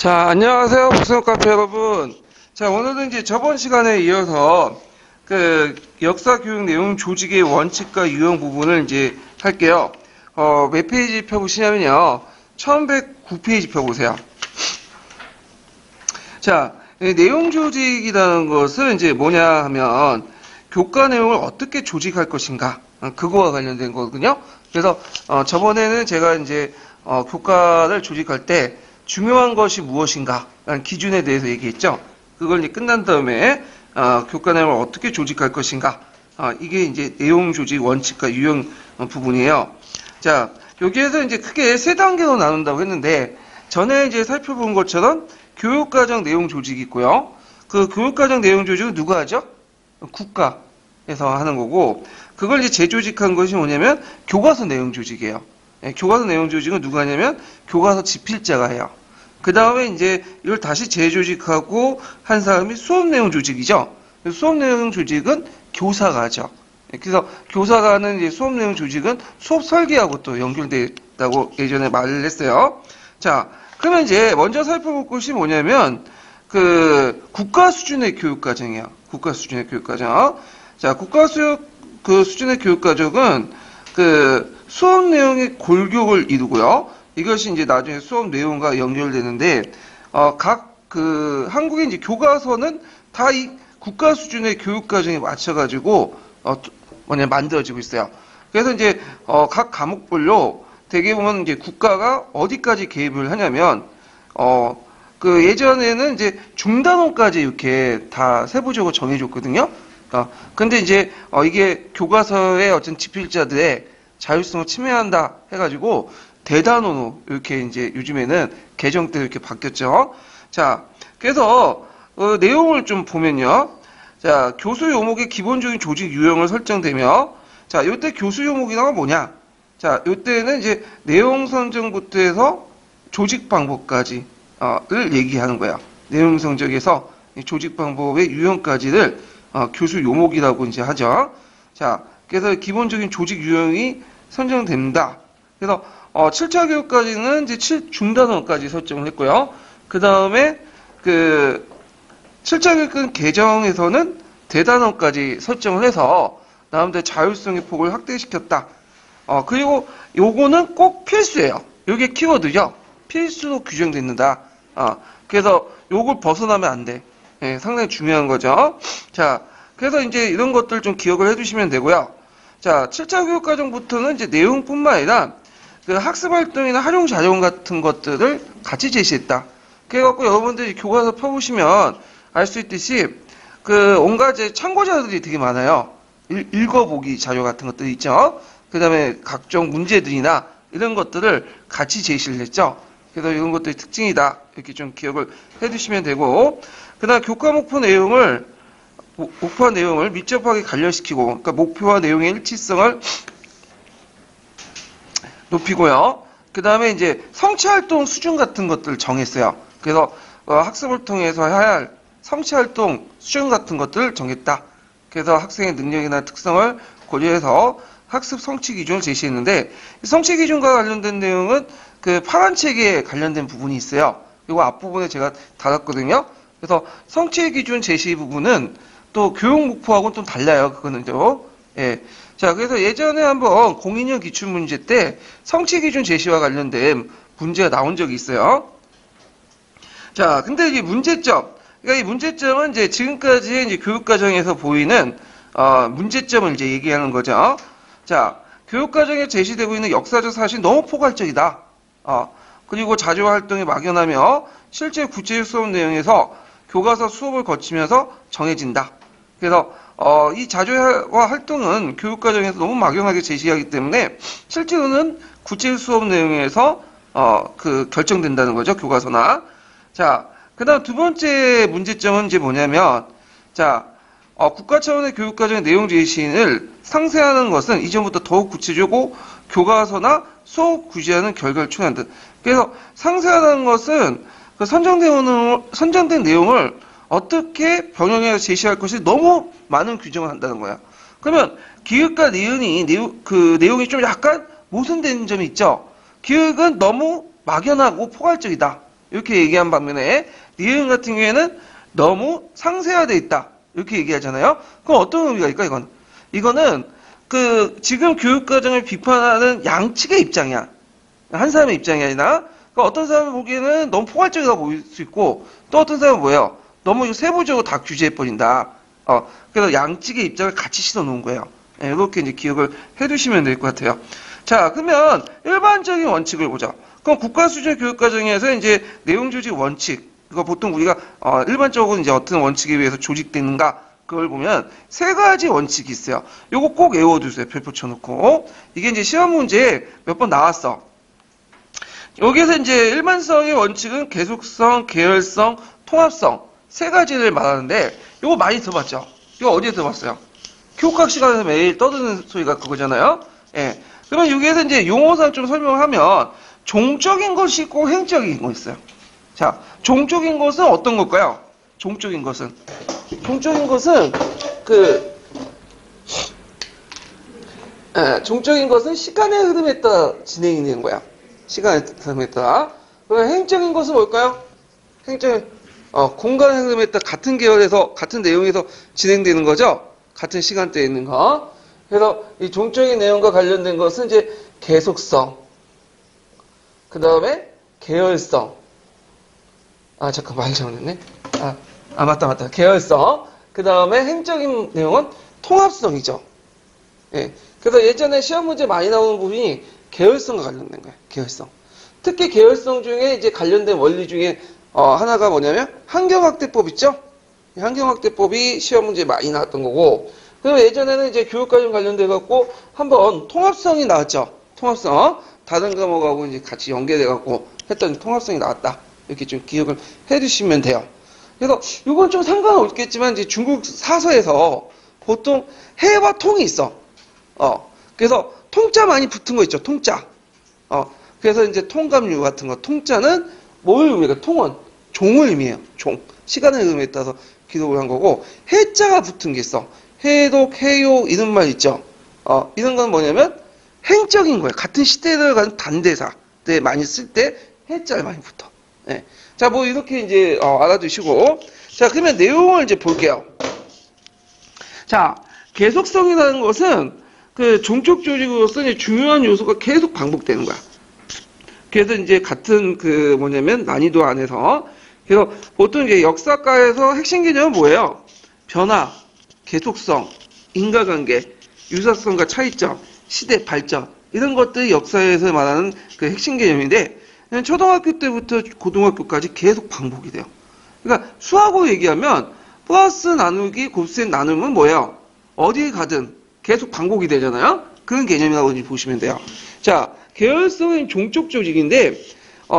자, 안녕하세요. 복수형 카페 여러분. 자, 오늘은 이제 저번 시간에 이어서 역사 교육 내용 조직의 원칙과 유형 부분을 이제 할게요. 몇 페이지 펴보시냐면요. 1109페이지 펴보세요. 자, 내용 조직이라는 것은 이제 뭐냐 하면 교과 내용을 어떻게 조직할 것인가. 그거와 관련된 거거든요. 그래서, 저번에는 제가 이제, 교과를 조직할 때 중요한 것이 무엇인가 라는 기준에 대해서 얘기했죠. 그걸 이제 끝난 다음에 교과 내용을 어떻게 조직할 것인가, 이게 이제 내용 조직 원칙과 유형 부분이에요. 자, 여기에서 이제 크게 세 단계로 나눈다고 했는데, 전에 이제 살펴본 것처럼 교육과정 내용 조직이 있고요. 그 교육과정 내용 조직은 누가 하죠? 국가에서 하는 거고, 그걸 이제 재조직한 것이 뭐냐면 교과서 내용 조직이에요. 교과서 내용 조직은 누가 하냐면 교과서 집필자가 해요. 그 다음에 이제 이걸 다시 재조직하고 한 사람이 수업 내용 조직이죠. 수업 내용 조직은 교사가 하죠. 그래서 교사가 하는 이제 수업 내용 조직은 수업 설계하고 또 연결되어 있다고 예전에 말을 했어요. 자, 그러면 이제 먼저 살펴볼 것이 뭐냐면 국가 수준의 교육 과정이에요. 국가 수준의 교육 과정. 자, 수준의 교육 과정은 수업 내용의 골격을 이루고요. 이것이 이제 나중에 수업 내용과 연결되는데, 한국의 이제 교과서는 다 이 국가 수준의 교육 과정에 맞춰가지고, 만들어지고 있어요. 그래서 이제, 각 과목별로 대개 보면 이제 국가가 어디까지 개입을 하냐면, 예전에는 이제 중단원까지 이렇게 다 세부적으로 정해줬거든요. 근데 이제, 이게 교과서의 어떤 집필자들의 자율성을 침해한다 해가지고 대단원으로 이렇게 이제 요즘에는 개정 때 이렇게 바뀌었죠. 자, 그래서 내용을 좀 보면요. 자, 교수 요목의 기본적인 조직 유형을 설정되며, 자, 이때 교수 요목이라는 건 뭐냐? 자, 이때는 이제 내용 선정부터 해서 조직 방법까지를 얘기하는 거야. 내용 선정에서 조직 방법의 유형까지를 교수 요목이라고 이제 하죠. 자, 그래서 기본적인 조직 유형이 선정됩니다. 그래서 7차 교육까지는 이제 7중단원까지 설정을 했고요. 그 다음에 7차 교육은 개정에서는 대단원까지 설정을 해서 나름대로 자율성의 폭을 확대시켰다. 그리고 요거는 꼭 필수예요. 요게 키워드죠. 필수로 규정된다. 그래서 요걸 벗어나면 안 돼. 예, 상당히 중요한 거죠. 자, 그래서 이제 이런 것들 좀 기억을 해두시면 되고요. 자, 7차 교육과정부터는 이제 내용뿐만 아니라 학습 활동이나 활용 자료 같은 것들을 같이 제시했다. 그래갖고 여러분들이 교과서 펴보시면 알 수 있듯이 온갖 참고 자료들이 되게 많아요. 읽어보기 자료 같은 것들이 있죠. 그 다음에 각종 문제들이나 이런 것들을 같이 제시를 했죠. 그래서 이런 것들이 특징이다. 이렇게 좀 기억을 해두시면 되고, 그 다음 목표와 내용을 밀접하게 관련시키고, 그러니까 목표와 내용의 일치성을 높이고요. 그 다음에 이제 성취활동 수준 같은 것들을 정했어요. 그래서 학습을 통해서 해야 할 성취활동 수준 같은 것들을 정했다. 그래서 학생의 능력이나 특성을 고려해서 학습 성취 기준을 제시했는데, 성취 기준과 관련된 내용은 파란 책에 관련된 부분이 있어요. 이거 앞부분에 제가 달았거든요. 그래서 성취 기준 제시 부분은 또 교육 목표하고는 좀 달라요. 그거는 좀. 예. 자, 그래서 예전에 한번 02년 기출문제 때 성취 기준 제시와 관련된 문제가 나온 적이 있어요. 자, 근데 이게 문제점. 그러니까 이 문제점은 이제 지금까지의 이제 교육과정에서 보이는, 문제점을 이제 얘기하는 거죠. 자, 교육과정에 제시되고 있는 역사적 사실이 너무 포괄적이다. 그리고 자료 활동이 막연하며 실제 구체적 수업 내용에서 교과서 수업을 거치면서 정해진다. 그래서 이 자료와 활동은 교육과정에서 너무 막연하게 제시하기 때문에 실제로는 구체적 수업 내용에서 결정된다는 거죠. 교과서나. 자, 그 다음 두 번째 문제점은 이제 뭐냐면, 자, 국가 차원의 교육과정의 내용 제시를 상세하는 것은 이전부터 더욱 구체적이고 교과서나 수업 구제하는 결과를 초래한다. 그래서 상세하다는 것은 선정된 내용을 어떻게 병행해서 제시할 것이 너무 많은 규정을 한다는 거야. 그러면 기획과 니은이 내용이 좀 약간 모순되는 점이 있죠. 기획은 너무 막연하고 포괄적이다. 이렇게 얘기한 반면에 니은 같은 경우에는 너무 상세화되어 있다. 이렇게 얘기하잖아요. 그럼 어떤 의미가 있을까, 이건? 이거는 지금 교육과정을 비판하는 양측의 입장이야. 한 사람의 입장이 아니라, 어떤 사람이 보기에는 너무 포괄적이다 보일 수 있고, 또 어떤 사람은 뭐예요? 너무 세부적으로 다 규제해버린다. 그래서 양측의 입장을 같이 실어 놓은 거예요. 예, 이렇게 이제 기억을 해 두시면 될 것 같아요. 자, 그러면 일반적인 원칙을 보자. 그럼 국가 수준 교육과정에서 이제 내용 조직 원칙, 그거 보통 우리가, 일반적으로 이제 어떤 원칙에 의해서 조직되는가, 그걸 보면 세 가지 원칙이 있어요. 요거 꼭 외워두세요. 별표 쳐놓고. 이게 이제 시험 문제에 몇 번 나왔어. 여기서 이제 일반성의 원칙은 계속성, 계열성, 통합성 세 가지를 말하는데 요거 많이 들어봤죠? 이거 어디에 들어봤어요? 교육학 시간에서 매일 떠드는 소리가 그거잖아요. 예. 그러면 여기에서 이제 용어상 좀 설명하면 종적인 것이 있고 행적인 거 있어요. 자, 종적인 것은 어떤 걸까요? 종적인 것은 종적인 것은 시간의 흐름에 따라 진행이 되는 거야. 시간의 흐름에 따라. 그럼 행적인 것은 뭘까요? 공간의 흐름에 따라 같은 계열에서, 같은 내용에서 진행되는 거죠? 같은 시간대에 있는 거. 그래서 이 종적인 내용과 관련된 것은 이제 계속성, 그 다음에 계열성. 잠깐 말 잘못했네. 맞다. 계열성. 그 다음에 행적인 내용은 통합성이죠. 예. 그래서 예전에 시험 문제 많이 나오는 부분이 계열성과 관련된 거예요. 계열성. 특히 계열성 중에 이제 관련된 원리 중에 하나가 뭐냐면 환경학대법 있죠? 이 환경학대법이 시험 문제에 많이 나왔던 거고, 그리고 예전에는 이제 교육과정 관련돼 갖고 한번 통합성이 나왔죠. 통합성. 다른 과목하고 이제 같이 연계돼 갖고 했던 통합성이 나왔다. 이렇게 좀 기억을 해 두시면 돼요. 그래서 이건 좀 상관없겠지만 이제 중국 사서에서 보통 해와 통이 있어. 그래서 통자 많이 붙은 거 있죠. 통자. 그래서 이제 통감류 같은 거. 통자는 뭘 의미해요? 통은 종을 의미해요. 종. 시간의 흐름에 따라서 기록을 한 거고, 해자가 붙은 게 있어. 해독, 해요, 이런 말 있죠. 이런 건 뭐냐면 행적인 거예요. 같은 시대에 들어가는 단대사 때 많이 쓸 때 해자를 많이 붙어. 네. 자, 뭐 이렇게 이제 알아두시고, 자, 그러면 내용을 이제 볼게요. 자, 계속성이라는 것은 종족 조직으로서 이제 중요한 요소가 계속 반복되는 거야. 그래서 이제 같은 뭐냐면 난이도 안에서, 그래서 보통 이제 역사과에서 핵심 개념은 뭐예요? 변화, 계속성, 인과관계, 유사성과 차이점, 시대 발전, 이런 것들이 역사에서 말하는 핵심 개념인데, 초등학교 때부터 고등학교까지 계속 반복이 돼요. 그러니까 수학으로 얘기하면 플러스 나누기 곱셈 나누면 뭐예요? 어디 가든 계속 반복이 되잖아요. 그런 개념이라고 보시면 돼요. 자, 계열성은 종족 조직인데,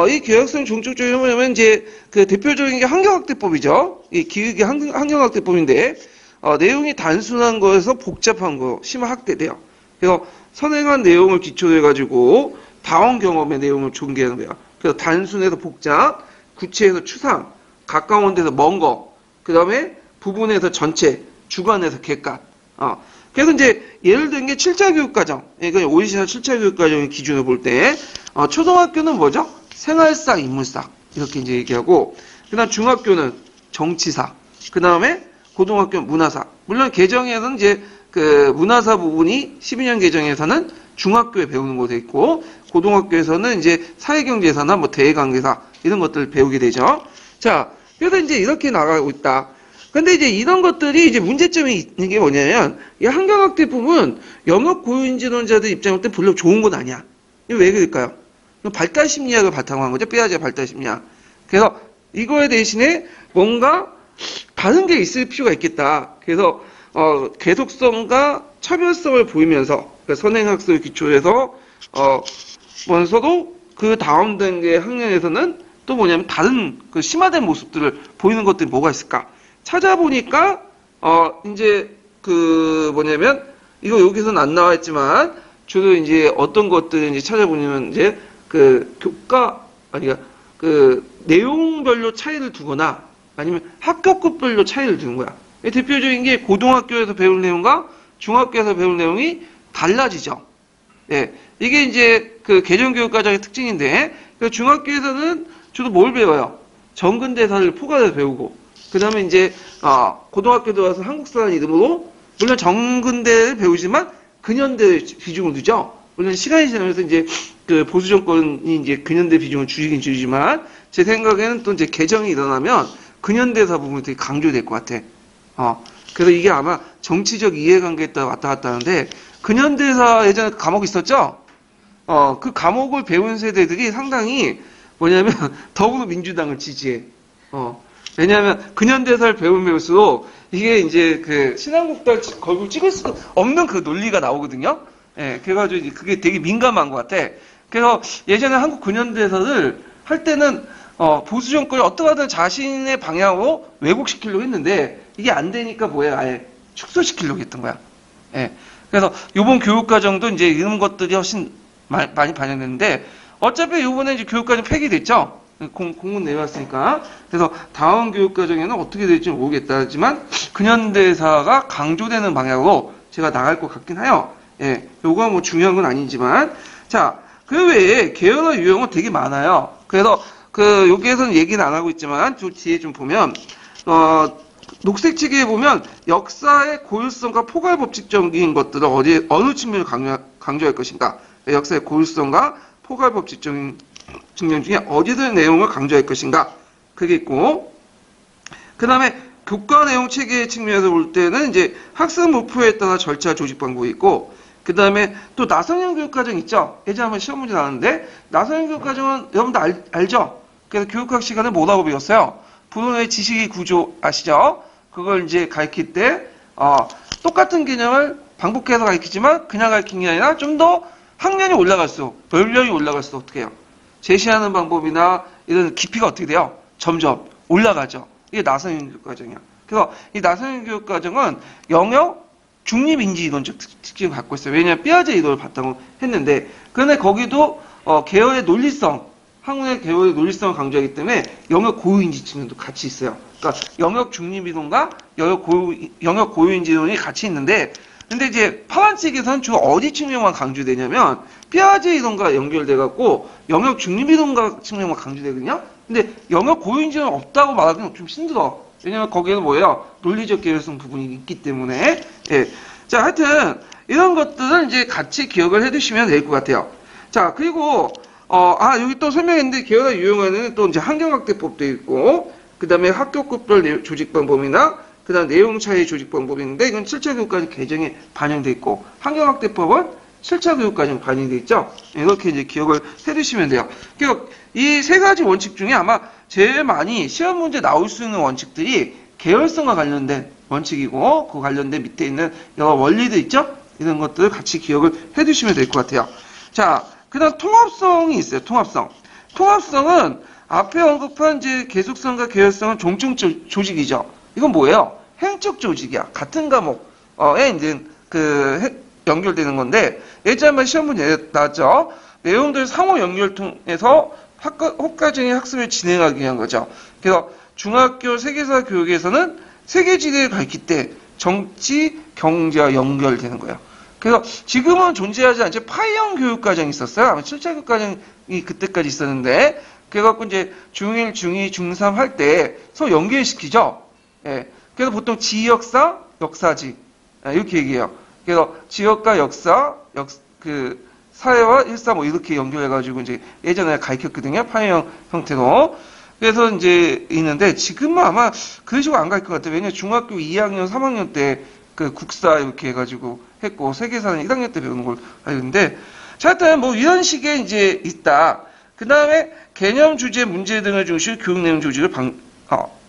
이 계열성 종족 조직은 뭐냐면 이제 대표적인 게 환경학대법이죠. 이 기획의 환경학대법인데, 내용이 단순한 거에서 복잡한 거 심화 확대돼요. 그래서 선행한 내용을 기초로 해가지고 다원 경험의 내용을 전개하는 거예요. 그래서 단순해서 복잡, 구체에서 추상, 가까운 데서 먼 거, 그 다음에 부분에서 전체, 주관에서 객관. 그래서 이제 예를 든 게 7차 교육과정. 그러니까 오디션 7차 교육과정의 기준으로 볼 때, 초등학교는 뭐죠? 생활상, 인문상. 이렇게 이제 얘기하고, 그 다음 중학교는 정치사. 그 다음에 고등학교는 문화사. 물론 개정에서는 이제 문화사 부분이 12년 개정에서는 중학교에 배우는 곳에 있고, 고등학교에서는 이제 사회경제사나 뭐 대외관계사 이런 것들을 배우게 되죠. 자, 그래서 이제 이렇게 나가고 있다. 근데 이제 이런 것들이 이제 문제점이 있는 게 뭐냐면, 이 환경학대법은 영역 고유인지론자들 입장으로 때 별로 좋은 건 아니야. 이거 왜 그럴까요? 발달 심리학을 바탕으로 한 거죠. 삐아제 발달 심리학. 그래서 이거에 대신에 뭔가 다른 게 있을 필요가 있겠다. 그래서 계속성과 차별성을 보이면서 선행학습을 기초로 해서 면서도 그 다음 단계 학년에서는 또 뭐냐면 다른 심화된 모습들을 보이는 것들이 뭐가 있을까? 찾아보니까 이제 뭐냐면 이거 여기서는 안 나와 있지만 주로 이제 어떤 것들을 이제 찾아보면 이제 내용별로 차이를 두거나 아니면 학교급별로 차이를 두는 거야. 대표적인 게 고등학교에서 배울 내용과 중학교에서 배울 내용이 달라지죠. 예. 이게 이제 개정교육과정의 특징인데, 중학교에서는 주로 뭘 배워요? 정근대사를 포괄해서 배우고, 그 다음에 이제, 고등학교 들어와서 한국사라는 이름으로, 물론 정근대를 배우지만, 근현대 비중을 두죠. 물론 시간이 지나면서 이제, 그 보수 정권이 이제 근현대 비중을 줄이긴 줄이지만, 제 생각에는 또 이제 개정이 일어나면, 근현대사 부분이 되게 강조될 것 같아. 그래서 이게 아마 정치적 이해관계에 따라 왔다 갔다 하는데, 근현대사 예전에 과목 있었죠? 그 과목을 배운 세대들이 상당히 뭐냐면 더불어민주당을 지지해. 왜냐하면 근현대사를 배우면 배울수록 이게 이제 그 신한국당 걸고 찍을 수 없는 그 논리가 나오거든요. 예, 그래가지고 그게 되게 민감한 것 같아. 그래서 예전에 한국 근현대사를 할 때는 보수 정권이 어떠하든 자신의 방향으로 왜곡시키려고 했는데 이게 안 되니까 뭐야, 아예 축소시키려고 했던 거야. 예. 그래서 이번 교육과정도 이제 이런 것들이 훨씬 많이 반영됐는데 어차피 이번에 이제 교육과정 폐기됐죠. 공문 내왔으니까. 그래서 다음 교육과정에는 어떻게 될지 모르겠다지만 근현대사가 강조되는 방향으로 제가 나갈 것 같긴 해요. 예, 요거 뭐 중요한 건 아니지만 자, 그 외에 계열화 유형은 되게 많아요. 그래서 그 여기에서는 얘기는 안 하고 있지만 저 뒤에 좀 보면 녹색책에 보면 역사의 고유성과 포괄 법칙적인 것들을 어느 측면을 강조할 것인가? 역사의 고유성과 포괄 법칙적인 측면 중에 어디들 내용을 강조할 것인가? 그게 있고, 그 다음에 교과 내용 체계 측면에서 볼 때는 이제 학습 목표에 따라 절차 조직 방법이 있고, 그 다음에 또 나성형 교육과정 있죠? 예전에 한번 시험 문제 나왔는데, 나성형 교육과정은 여러분들 알죠? 그래서 교육학 시간에 뭐라고 배웠어요? 불운의 지식의 구조 아시죠? 그걸 이제 가르칠 때, 똑같은 개념을 반복해서 가르치지만 그냥 가르치는 게 아니라 좀 더 학년이 올라갈수록, 연령이 올라갈수록 어떻게 해요? 제시하는 방법이나 이런 깊이가 어떻게 돼요? 점점 올라가죠. 이게 나성형 교육과정이야. 그래서 이 나성형 교육과정은 영역 중립인지 이론적 특징을 갖고 있어요. 왜냐하면 삐아제 이론을 바탕으로 했는데, 그런데 거기도 계열의 논리성, 학문의 계열의 논리성을 강조하기 때문에 영역 고유인지 측면도 같이 있어요. 그러니까 영역 중립이론과 영역 고유인지 이론이 같이 있는데, 근데 이제 파란색에서는 주로 어디 측면만 강조되냐면 삐아제 이론과 연결돼갖고 영역 중립이론과 측면만 강조되거든요. 근데 영역 고유인지는 없다고 말하기는 좀 힘들어. 왜냐면 거기에는 뭐예요? 논리적 계열성 부분이 있기 때문에. 예. 자, 하여튼 이런 것들을 이제 같이 기억을 해두시면 될 것 같아요. 자, 그리고 여기 또 설명했는데 계열화 유형에는 또 이제 환경학대법도 있고, 그 다음에 학교급별 조직 방법이나 그 다음 내용 차이 조직 방법이 있는데, 이건 7차 교육과정 개정에 반영돼 있고, 환경학대법은 7차 교육과정 반영돼 있죠. 이렇게 이제 기억을 해두시면 돼요. 그러니까 이 세 가지 원칙 중에 아마 제일 많이 시험 문제 나올 수 있는 원칙들이 계열성과 관련된 원칙이고, 그 관련된 밑에 있는 여러 원리들 있죠? 이런 것들을 같이 기억을 해두시면 될 것 같아요. 자, 그 다음 통합성이 있어요. 통합성. 통합성은 앞에 언급한 이제 계속성과 계열성은 종중 조직이죠. 이건 뭐예요? 행적 조직이야. 같은 과목에 이제 연결되는 건데, 예전에 시험 문제 나왔죠. 내용들 상호 연결 통해서 학과정의 학습을 진행하기 위한 거죠. 그래서 중학교 세계사 교육에서는 세계지리를 가르칠 때 정치, 경제와 연결되는 거예요. 그래서 지금은 존재하지 않죠. 파이형 교육과정이 있었어요. 아마 7차 교육과정이 그때까지 있었는데, 그래갖고 이제 중1, 중2, 중3 할 때 서로 연결시키죠. 예. 그래서 보통 지역사, 역사지. 이렇게 얘기해요. 그래서 지역과 역사, 사회와 일사 뭐 이렇게 연결해가지고 이제 예전에 가르쳤거든요. 파이형 형태로. 그래서 이제 있는데 지금은 아마 그런 식으로 안 갈 것 같아요. 왜냐면 중학교 2학년, 3학년 때 그 국사 이렇게 해가지고 했고, 세계사는 1학년 때 배우는 걸 알는데, 자, 하여튼 뭐 이런 식의 이제 있다. 그 다음에 개념, 주제, 문제 등을 중심으로 교육 내용 조직을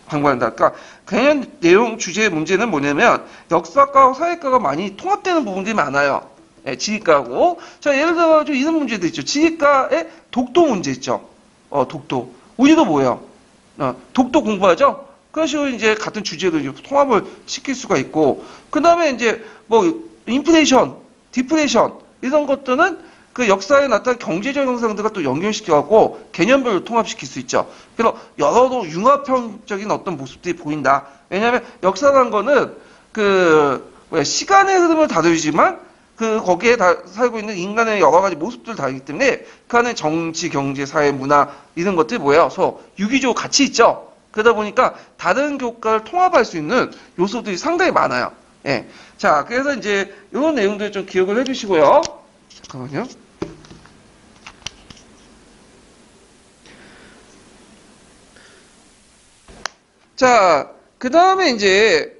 방관한다. 그러니까 개념, 내용, 주제, 문제는 뭐냐면 역사과 사회과가 많이 통합되는 부분들이 많아요. 예, 지리과고. 자, 예를 들어가지고 이런 문제도 있죠. 지리과에 독도 문제 있죠. 독도. 우리도 뭐예요? 독도 공부하죠? 그런 식으로 이제 같은 주제로 이제 통합을 시킬 수가 있고, 그 다음에 이제 뭐 인플레이션, 디플레이션 이런 것들은 그 역사에 나타난 경제적 현상들과 또 연결시켜갖고 개념별로 통합시킬 수 있죠. 그래서 여러 융합형적인 어떤 모습들이 보인다. 왜냐하면 역사라는 거는 시간의 흐름을 다루지만 거기에 살고 있는 인간의 여러 가지 모습들 다르기 때문에 그 안에 정치, 경제, 사회, 문화 이런 것들이 모여서 유기적으로 같이 있죠. 그러다 보니까 다른 교과를 통합할 수 있는 요소들이 상당히 많아요. 예. 자, 그래서 이제 이런 내용들 좀 기억을 해주시고요. 잠깐만요. 자, 그 다음에 이제,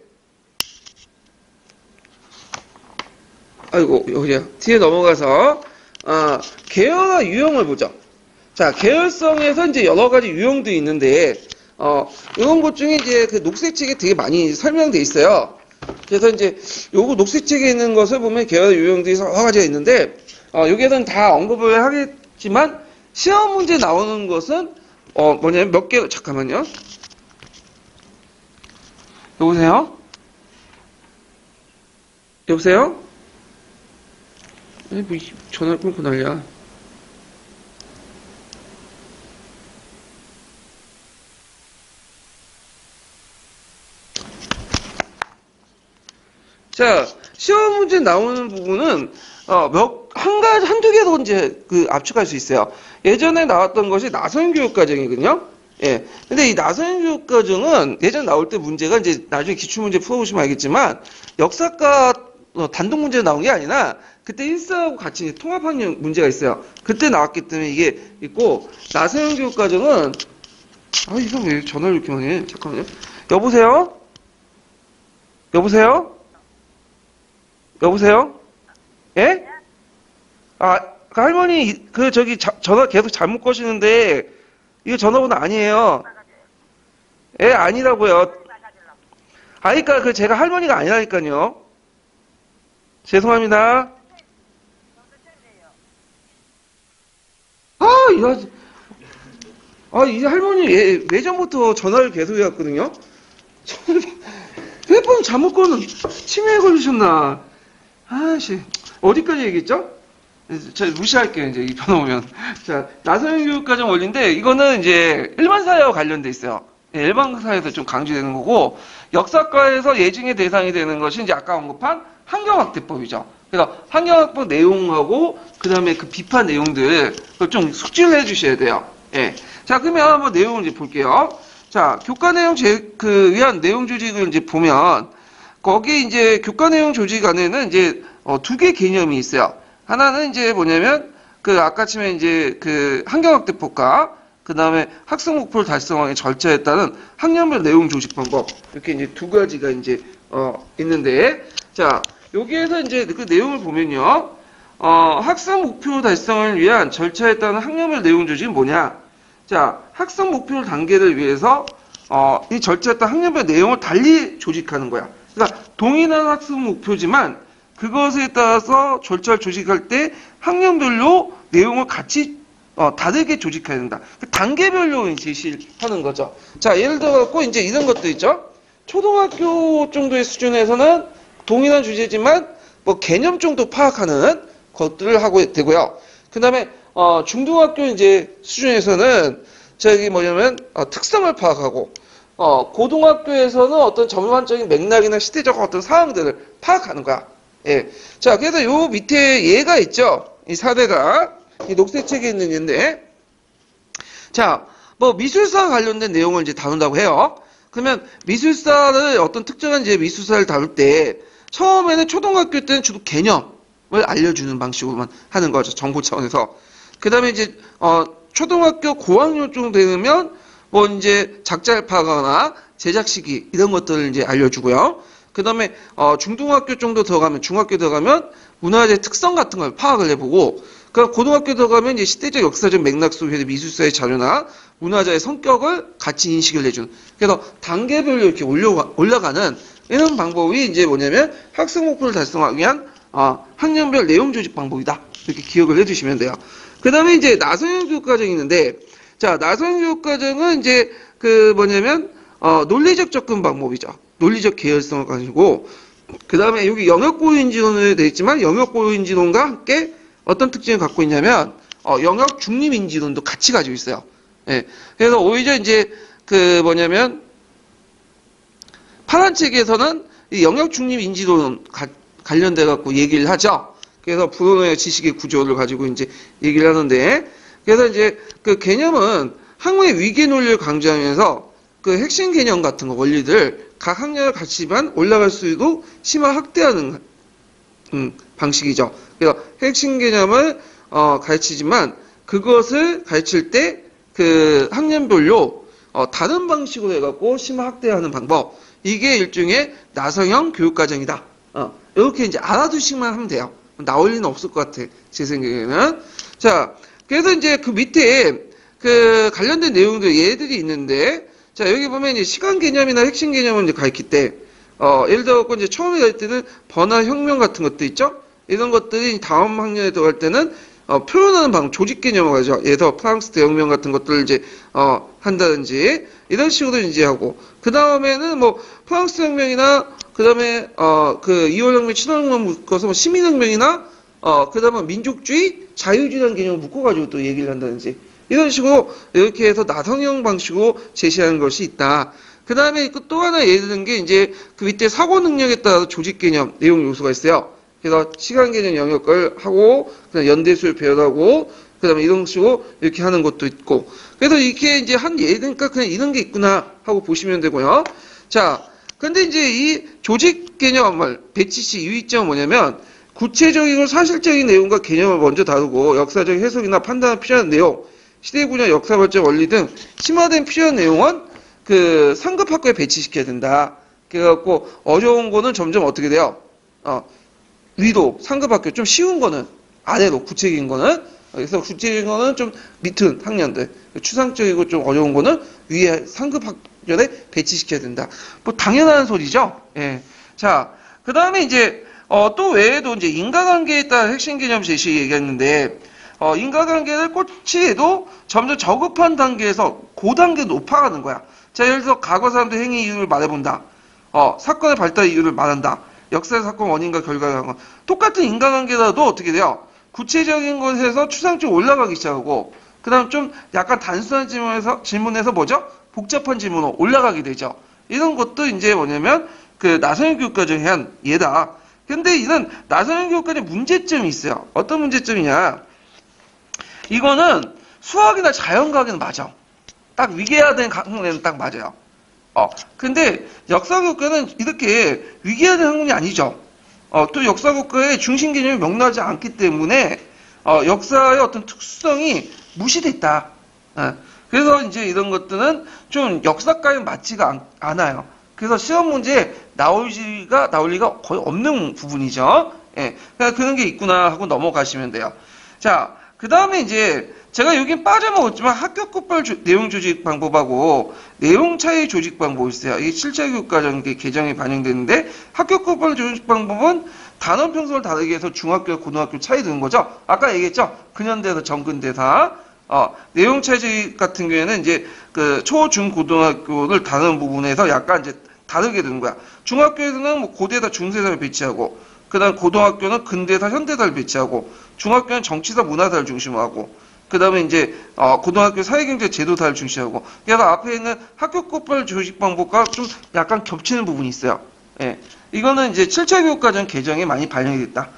아이고, 여기야. 뒤에 넘어가서, 계열화 유형을 보죠. 자, 계열성에서 이제 여러 가지 유형도 있는데, 이런 것 중에 이제 그 녹색 책에 되게 많이 설명돼 있어요. 그래서 이제 요거 녹색 책에 있는 것을 보면 계열 유형들이 여러 가지가 있는데, 여기에는 다 언급을 하겠지만, 시험 문제 나오는 것은, 뭐냐면 몇 개, 잠깐만요. 여보세요? 여보세요? 아니, 뭐, 전화를 끊고 난리야. 자, 시험 문제 나오는 부분은, 한두 개도 이제 압축할 수 있어요. 예전에 나왔던 것이 나선교육과정이거든요. 예. 근데 이 나선교육과정은 예전 나올 때 문제가 이제 나중에 기출문제 풀어보시면 알겠지만, 역사과 단독 문제 나온 게 아니라, 그때 일사하고 같이 통합한 문제가 있어요. 그때 나왔기 때문에 이게 있고, 나선교육과정은, 이거 왜 전화를 이렇게 많이 해? 잠깐만요. 여보세요? 여보세요? 여보세요? 예? 그 할머니, 전화 계속 잘못 거시는데, 이거 전화번호 아니에요. 예, 아니라고요. 그러니까 제가 할머니가 아니라니까요. 죄송합니다. 이 할머니 예전부터 전화를 계속 해왔거든요. 핸폰 잘못 거는 치매에 걸리셨나? 어디까지 얘기했죠? 저 무시할게요, 이제 이 변화 오면. 자, 나선교육과정 원리인데, 이거는 이제 일반 사회와 관련돼 있어요. 예, 일반 사회에서 좀 강조되는 거고, 역사과에서 예증의 대상이 되는 것이 이제 아까 언급한 환경학대법이죠. 그래서 환경학법 내용하고, 그 다음에 그 비판 내용들, 그걸 좀 숙지를 해 주셔야 돼요. 예. 자, 그러면 한번 내용을 이제 볼게요. 자, 교과 내용 위한 내용 조직을 이제 보면, 거기 이제 교과 내용 조직 안에는 이제, 두 개 개념이 있어요. 하나는 이제 뭐냐면, 아까 치면 이제 환경학대법과, 그 다음에 학습 목표를 달성하기 절차에 따른 학년별 내용 조직 방법. 이렇게 이제 두 가지가 이제, 있는데, 자, 여기에서 이제 그 내용을 보면요, 학습 목표 달성을 위한 절차에 따른 학년별 내용 조직은 뭐냐? 자, 학습 목표 단계를 위해서, 이 절차에 따른 학년별 내용을 달리 조직하는 거야. 그러니까 동일한 학습 목표지만 그것에 따라서 절차를 조직할 때 학년별로 내용을 같이 다르게 조직해야 된다. 단계별로 제시하는 거죠. 자, 예를 들어 갖고 이제 이런 것도 있죠. 초등학교 정도의 수준에서는 동일한 주제지만 뭐 개념 정도 파악하는 것들을 하고 되고요. 그다음에 중등학교 이제 수준에서는 특성을 파악하고 고등학교에서는 어떤 전반적인 맥락이나 시대적 어떤 사항들을 파악하는 거야. 예. 자, 그래서 요 밑에 예가 있죠. 이 사례가 이 녹색 책에 있는 예인데, 자, 뭐 미술사 관련된 내용을 이제 다룬다고 해요. 그러면 미술사를 어떤 특정한 이제 미술사를 다룰 때 처음에는 초등학교 때는 주로 개념을 알려주는 방식으로만 하는 거죠. 정보 차원에서. 그 다음에 이제 초등학교 고학년 정도 되면 뭐 이제 작자를 파악하거나 제작 시기 이런 것들을 이제 알려주고요. 그 다음에 중등학교 정도 들어가면 중학교 들어가면 문화재 특성 같은 걸 파악을 해보고, 그 고등학교 들어가면 이제 시대적 역사적 맥락 속에서 미술사의 자료나 문화재의 성격을 같이 인식을 해주는. 그래서 단계별로 이렇게 올라가는 이런 방법이 이제 뭐냐면 학습 목표를 달성하기 위한 학년별 내용 조직 방법이다. 이렇게 기억을 해주시면 돼요. 그 다음에 이제 나선형 교육 과정이 있는데, 자, 나선형 교육 과정은 이제 논리적 접근 방법이죠. 논리적 계열성을 가지고, 그 다음에 여기 영역 고유 인지론으로 되어 있지만 영역 고유 인지론과 함께 어떤 특징을 갖고 있냐면 영역 중립 인지론도 같이 가지고 있어요. 예. 그래서 오히려 이제 파란 책에서는 이 영역 중립 인지론 관련돼 갖고 얘기를 하죠. 그래서 브루너의 지식의 구조를 가지고 이제 얘기를 하는데, 그래서 이제 그 개념은 학문의 위계 논리를 강조하면서 그 핵심 개념 같은 거 원리들 각 학년을 같이만 올라갈 수 있도록 심화 확대하는 방식이죠. 그래서 핵심 개념을 가르치지만 그것을 가르칠 때 그 학년별로 다른 방식으로 해갖고 심화 확대하는 방법. 이게 일종의 나성형 교육과정이다. 이렇게 이제 알아두시기만 하면 돼요. 나올 리는 없을 것 같아. 제 생각에는. 자, 그래서 이제 그 밑에 그 관련된 내용들 예들이 있는데, 자, 여기 보면 이제 시간 개념이나 핵심 개념을 이제 가르칠 때, 예를 들어 이제 처음에 갈 때는 번화 혁명 같은 것도 있죠? 이런 것들이 다음 학년에 들어갈 때는 표현하는 방법, 조직 개념을 가죠. 예를 들어 프랑스 대혁명 같은 것들을 이제 한다든지 이런 식으로 이제 하고, 그 다음에는 뭐 프랑스 혁명이나 그 다음에 그 2월 혁명, 7월 혁명 묶어서 뭐 시민혁명이나 그 다음에 민족주의, 자유주의라는 개념을 묶어가지고 또 얘기를 한다든지 이런 식으로 이렇게 해서 나성형 방식으로 제시하는 것이 있다. 그 다음에 또 하나 예를 드는 게 이제 그 밑에 사고 능력에 따라서 조직 개념, 내용 요소가 있어요. 그래서 시간 개념 영역을 하고, 그다음 연대수를 배열하고, 그 다음에 이런 식으로 이렇게 하는 것도 있고. 그래서 이렇게 이제 한 예니까 그냥 이런 게 있구나 하고 보시면 되고요. 자, 근데 이제 이 조직 개념을 배치시 유의점은 뭐냐면, 구체적이고 사실적인 내용과 개념을 먼저 다루고, 역사적 해석이나 판단에 필요한 내용, 시대 분야 역사 발전 원리 등 심화된 필요한 내용은 그 상급 학교에 배치시켜야 된다. 그래갖고 어려운 거는 점점 어떻게 돼요? 위로 상급 학교, 좀 쉬운 거는 아래로, 구체적인 거는, 그래서 구체적인 거는 좀 밑은 학년들, 추상적이고 좀 어려운 거는 위에 상급 학년에 배치시켜야 된다. 뭐 당연한 소리죠. 예. 자, 그 다음에 이제 또 외에도 이제 인과관계에 따른 핵심 개념 제시 얘기했는데, 인과관계를 꽂히해도 점점 저급한 단계에서 고단계 높아가는 거야. 자, 예를 들어 과거 사람들 행위 이유를 말해본다. 사건의 발달 이유를 말한다. 역사의 사건 원인과 결과가 똑같은 인과관계라도 어떻게 돼요? 구체적인 것에서 추상적으로 올라가기 시작하고, 그 다음 좀 약간 단순한 질문에서 뭐죠? 복잡한 질문으로 올라가게 되죠. 이런 것도 이제 뭐냐면 그 나성형 교육과정에 한 예다. 근데 이런 나성형 교육과정에 문제점이 있어요. 어떤 문제점이냐? 이거는 수학이나 자연과학에는 맞아. 딱 위계화된 학문에는 딱 맞아요. 근데 역사교과는 이렇게 위계화된 학문이 아니죠. 또 역사교과의 중심 개념이 명료하지 않기 때문에 역사의 어떤 특수성이 무시됐다. 그래서 이제 이런 것들은 좀 역사과에 맞지가 않아요. 그래서 시험 문제에 나올 리가 거의 없는 부분이죠. 예, 그러니까 그런 게 있구나 하고 넘어가시면 돼요. 자, 그 다음에 이제 제가 여긴 빠져먹었지만 학교급별 내용 조직 방법하고 내용 차이 조직 방법이 있어요. 이게 7차 교육과정 개정에 반영되는데, 학교급별 조직 방법은 단원 평수를 다르게 해서 중학교, 고등학교 차이 두는 거죠. 아까 얘기했죠. 근현대사, 정근대사. 내용 차이 조직 같은 경우에는 이제 그 초, 중, 고등학교를 다른 부분에서 약간 이제 다르게 두는 거야. 중학교에서는 뭐 고대사, 중세사를 배치하고, 그 다음 고등학교는 근대사, 현대사를 배치하고, 중학교는 정치사, 문화사를 중심으로 하고, 그 다음에 이제 고등학교 사회경제 제도사를 중시하고, 그래서 앞에 있는 학교급별 조직 방법과 좀 약간 겹치는 부분이 있어요. 예, 이거는 이제 7차 교육과정 개정에 많이 반영이 됐다.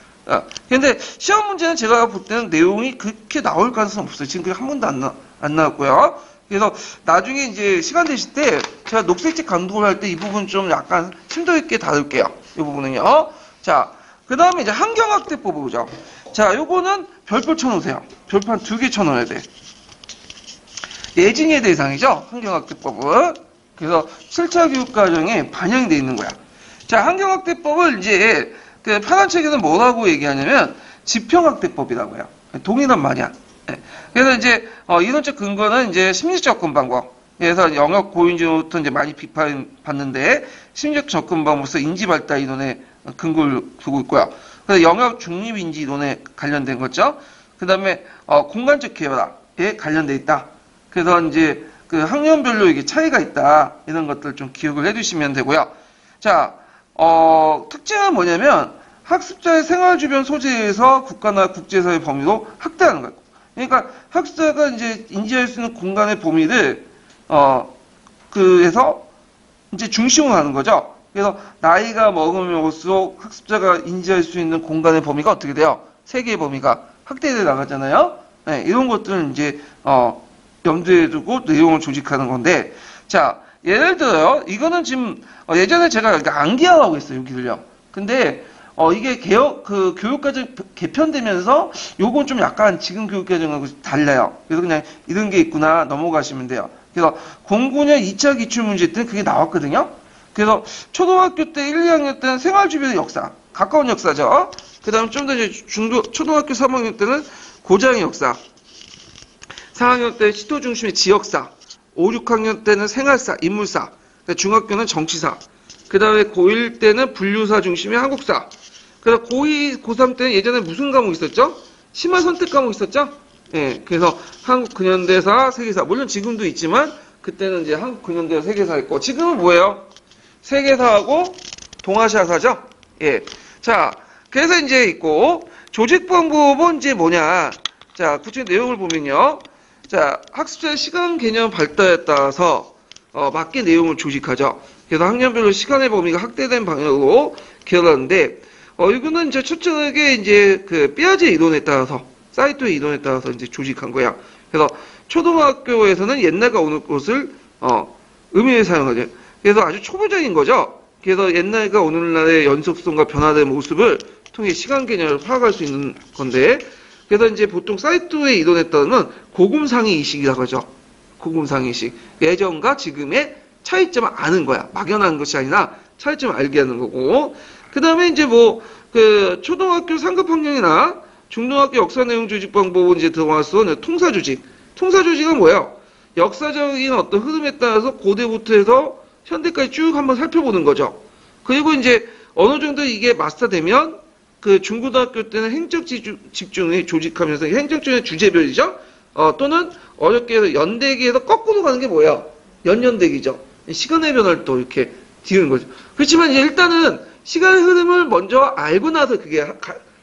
근데 시험 문제는 제가 볼 때는 내용이 그렇게 나올 가능성은 없어요. 지금 한 번도 안 나왔고요. 그래서 나중에 이제 시간 되실 때 제가 녹색책 감독을 할 때 이 부분 좀 약간 심도 있게 다룰게요. 이 부분은요. 자, 그 다음에 이제 환경학대법 보죠. 자, 요거는 별표 쳐놓으세요. 별표 한 2개 쳐놓아야 돼. 예징의 대상이죠. 환경학대법은. 그래서 7차 교육과정에 반영이 되어 있는 거야. 자, 환경학대법을 이제 그 파란 책에는 뭐라고 얘기하냐면 지평학대법이라고 해요. 동일한 말이야. 그래서 이제 이론적 근거는 이제 심리적 접근 방법. 그래서 영역 고인지로부터 이제 많이 비판받는데, 심리적 접근 방법으로서 인지 발달 이론에 근거를 두고 있고요. 그래서 영역 중립 인지 이론에 관련된 거죠. 그 다음에 공간적 개발에 관련돼 있다. 그래서 이제 그 학년별로 이게 차이가 있다. 이런 것들 좀 기억을 해두시면 되고요. 자, 특징은 뭐냐면 학습자의 생활 주변 소재에서 국가나 국제사회 범위로 확대하는 거예요. 그러니까 학습자가 이제 인지할 수 있는 공간의 범위를 그래서 이제 중심으로 하는 거죠. 그래서 나이가 먹으면 먹을수록 학습자가 인지할 수 있는 공간의 범위가 어떻게 돼요? 세계의 범위가 확대돼 나가잖아요. 네, 이런 것들은 이제 염두에 두고 내용을 조직하는 건데, 자, 예를 들어요. 이거는 지금 예전에 제가 암기하고 있어요, 여기를요. 근데 이게 교육과정 개편되면서 요건 좀 약간 지금 교육과정하고 달라요. 그래서 그냥 이런 게 있구나 넘어가시면 돼요. 그래서 09년 2차 기출문제 때는 그게 나왔거든요. 그래서 초등학교 때 1, 2학년 때는 생활주변의 역사, 가까운 역사죠. 그 다음 좀 더 이제 초등학교 3학년 때는 고장의 역사, 4학년 때는 시도 중심의 지역사, 5, 6학년 때는 생활사, 인물사, 중학교는 정치사, 그 다음에 고1 때는 분류사 중심의 한국사, 그 다음 고2, 고3 때는 예전에 무슨 과목 있었죠? 심화 선택 과목 있었죠? 예, 그래서 한국 근현대사, 세계사, 물론 지금도 있지만 그때는 이제 한국 근현대사, 세계사 있고, 지금은 뭐예요? 세계사하고 동아시아사죠? 예. 자, 그래서 이제 있고, 조직 방법은 이제 뭐냐? 자, 구체적인 내용을 보면요. 자, 학습자의 시간 개념 발달에 따라서 맞게 내용을 조직하죠. 그래서 학년별로 시간의 범위가 확대된 방향으로 개설하는데, 이거는 이제 초창하게 이제 그 삐아제 이론에 따라서, 사이토의 이론에 따라서 이제 조직한 거야. 그래서 초등학교에서는 옛날과 오늘 것을 의미에 사용하죠. 그래서 아주 초보적인 거죠. 그래서 옛날과 오늘날의 연속성과 변화된 모습을 통해 시간 개념을 파악할 수 있는 건데, 그래서 이제 보통 사이토의 이론에 따르면 고금상의 이식이라고 하죠. 고금상의 이식. 예전과 지금의 차이점을 아는 거야. 막연한 것이 아니라 차이점을 알게 하는 거고. 그 다음에 이제 초등학교 상급 학년이나 중등학교 역사 내용 조직 방법은 이제 들어와서 통사 조직. 통사 조직은 뭐예요? 역사적인 어떤 흐름에 따라서 고대부터 해서 현대까지 쭉 한번 살펴보는 거죠. 그리고 이제 어느 정도 이게 마스터되면 그 중고등학교 때는 행적 집중에 조직하면서 행정적인 주제별이죠. 또는 어렵게 해서 연대기에서 거꾸로 가는 게 뭐예요? 연연대기죠. 시간의 변화를 또 이렇게 뒤우는 거죠. 그렇지만 일단은 시간의 흐름을 먼저 알고 나서 그게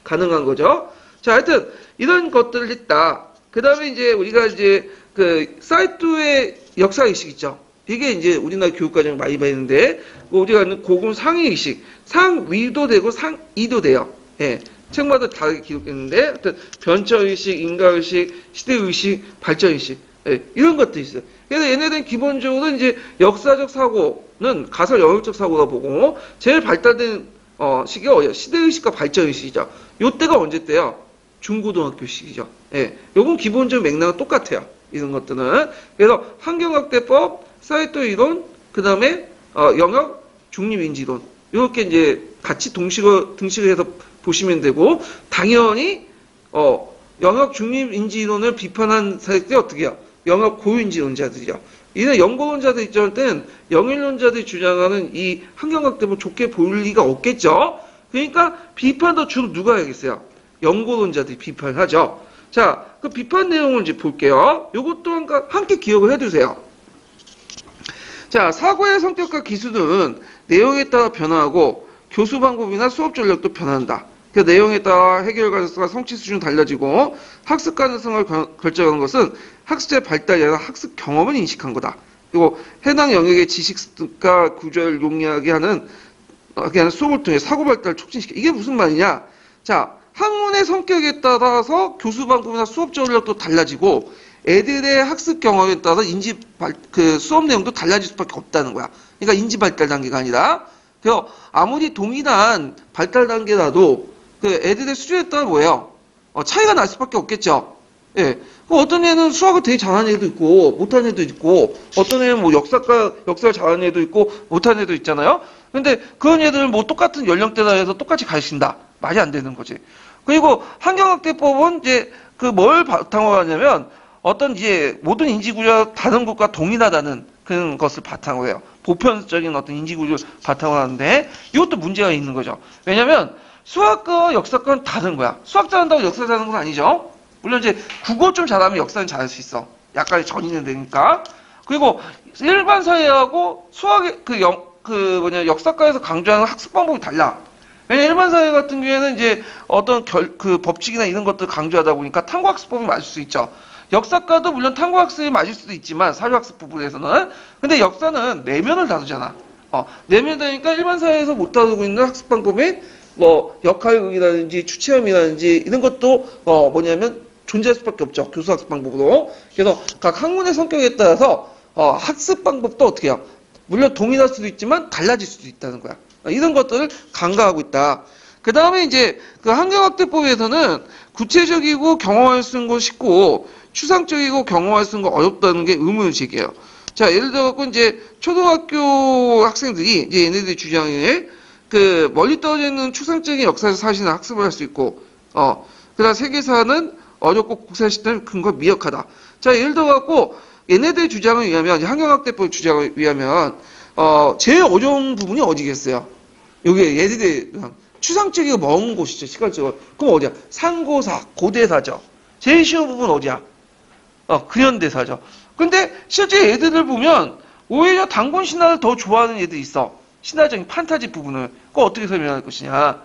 가능한 거죠. 자, 하여튼 이런 것들을 했다. 그 다음에 이제 우리가 이제 그 사이토의 역사의식 있죠. 이게 이제 우리나라 교육과정 많이 봤는데, 우리가 하는 고금 상위의식, 상위도 되고 상이도 돼요. 예. 책마다 다르게 기록했는데, 하여튼 변처의식, 인가의식, 시대의식, 발전의식, 예. 이런 것도 있어요. 그래서 얘네들은 기본적으로 이제 역사적 사고는 가설 영역적 사고라 보고, 제일 발달된 시기가 시대의식과 발전의식이죠. 요때가 언제 때요? 중고등학교 시기죠. 예. 요건 기본적 맥락은 똑같아요. 이런 것들은. 그래서 환경학대법, 사이토 이론, 그 다음에 영역 중립인지론, 이렇게 이제 같이 등식을 해서 보시면 되고, 당연히 영역 중립인지론을 비판한 사람들이 어떻게 해요? 영역 고유인지론자들이죠. 이는 연구론자들 입장할 때는 영일론자들이 주장하는 이 환경학대법 좋게 볼 리가 없겠죠. 그러니까 비판도 주로 누가 하겠어요? 연구론자들이 비판을 하죠. 자, 그 비판 내용을 이제 볼게요. 요것도 함께 기억을 해두세요. 자, 사고의 성격과 기술은 내용에 따라 변화하고 교수 방법이나 수업 전략도 변한다. 그 내용에 따라 해결 가능성과 성취 수준이 달라지고 학습 가능성을 결정하는 것은 학습자의 발달이 아니라 학습 경험을 인식한 거다. 그리고 해당 영역의 지식 습득과 구조를 용이하게 하는 수업을 통해 사고 발달을 촉진시켜. 이게 무슨 말이냐? 자, 학문의 성격에 따라서 교수 방법이나 수업 전략도 달라지고 애들의 학습 경험에 따라서 수업 내용도 달라질 수밖에 없다는 거야. 그러니까 인지 발달 단계가 아니라. 그래서 아무리 동일한 발달 단계라도 그 애들의 수준에 따라 뭐예요? 차이가 날 수밖에 없겠죠. 예. 어떤 애는 수학을 되게 잘하는 애도 있고 못하는 애도 있고, 어떤 애는 역사를 잘하는 애도 있고 못하는 애도 있잖아요. 근데 그런 애들은 똑같은 연령대다 해서 똑같이 가르친다. 말이 안 되는 거지. 그리고 환경학대법은 이제 뭘 바탕으로 하냐면 어떤 이제 모든 인지구조가 다른 것과 동일하다는 그런 것을 바탕으로 해요. 보편적인 어떤 인지구조를 바탕으로 하는데 이것도 문제가 있는 거죠. 왜냐면 수학과 역사과는 다른 거야. 수학 잘한다고 역사 잘하는 건 아니죠. 물론 이제 국어 좀 잘하면 역사는 잘할 수 있어. 약간의 전이는 되니까. 그리고 일반 사회하고 수학의 역사과에서 강조하는 학습 방법이 달라. 왜냐면 일반 사회 같은 경우에는 이제 어떤 법칙이나 이런 것들 강조하다 보니까 탐구학습법이 맞을 수 있죠. 역사과도 물론 탐구학습이 맞을 수도 있지만 사료학습 부분에서는. 근데 역사는 내면을 다루잖아. 내면 다니까 일반 사회에서 못 다루고 있는 학습 방법이 뭐 역할극이라든지 추체험이라든지 이런 것도 뭐냐면 존재할 수밖에 없죠. 교수학습 방법으로. 그래서 각 학문의 성격에 따라서 학습 방법도 어떻게 해요? 물론 동일할 수도 있지만 달라질 수도 있다는 거야. 이런 것들을 간과하고 있다. 그 다음에 이제 그 환경학대법에서는 구체적이고 경험할 수 있는 거 쉽고 추상적이고 경험할 수 있는 거 어렵다는 게 의문을 제기해요. 자, 예를 들어갖고 이제 초등학교 학생들이 이제 얘네들이 주장에 그 멀리 떨어져 있는 추상적인 역사에서 사실은 학습을 할 수 있고, 그다음 세계사는 어렵고 국사시대는 근거 미약하다. 자, 예를 들어갖고 얘네들의 주장을 의하면 환경학대법 주장을 의하면 제일 어려운 부분이 어디겠어요? 여기 얘네들의 추상적이고 먼 곳이죠, 시간적으로. 그럼 어디야? 상고사, 고대사죠. 제일 쉬운 부분 어디야? 근현대사죠. 근데 실제 얘들을 보면 오히려 단권 신화를 더 좋아하는 얘들이 있어. 신화적인 판타지 부분을. 그거 어떻게 설명할 것이냐.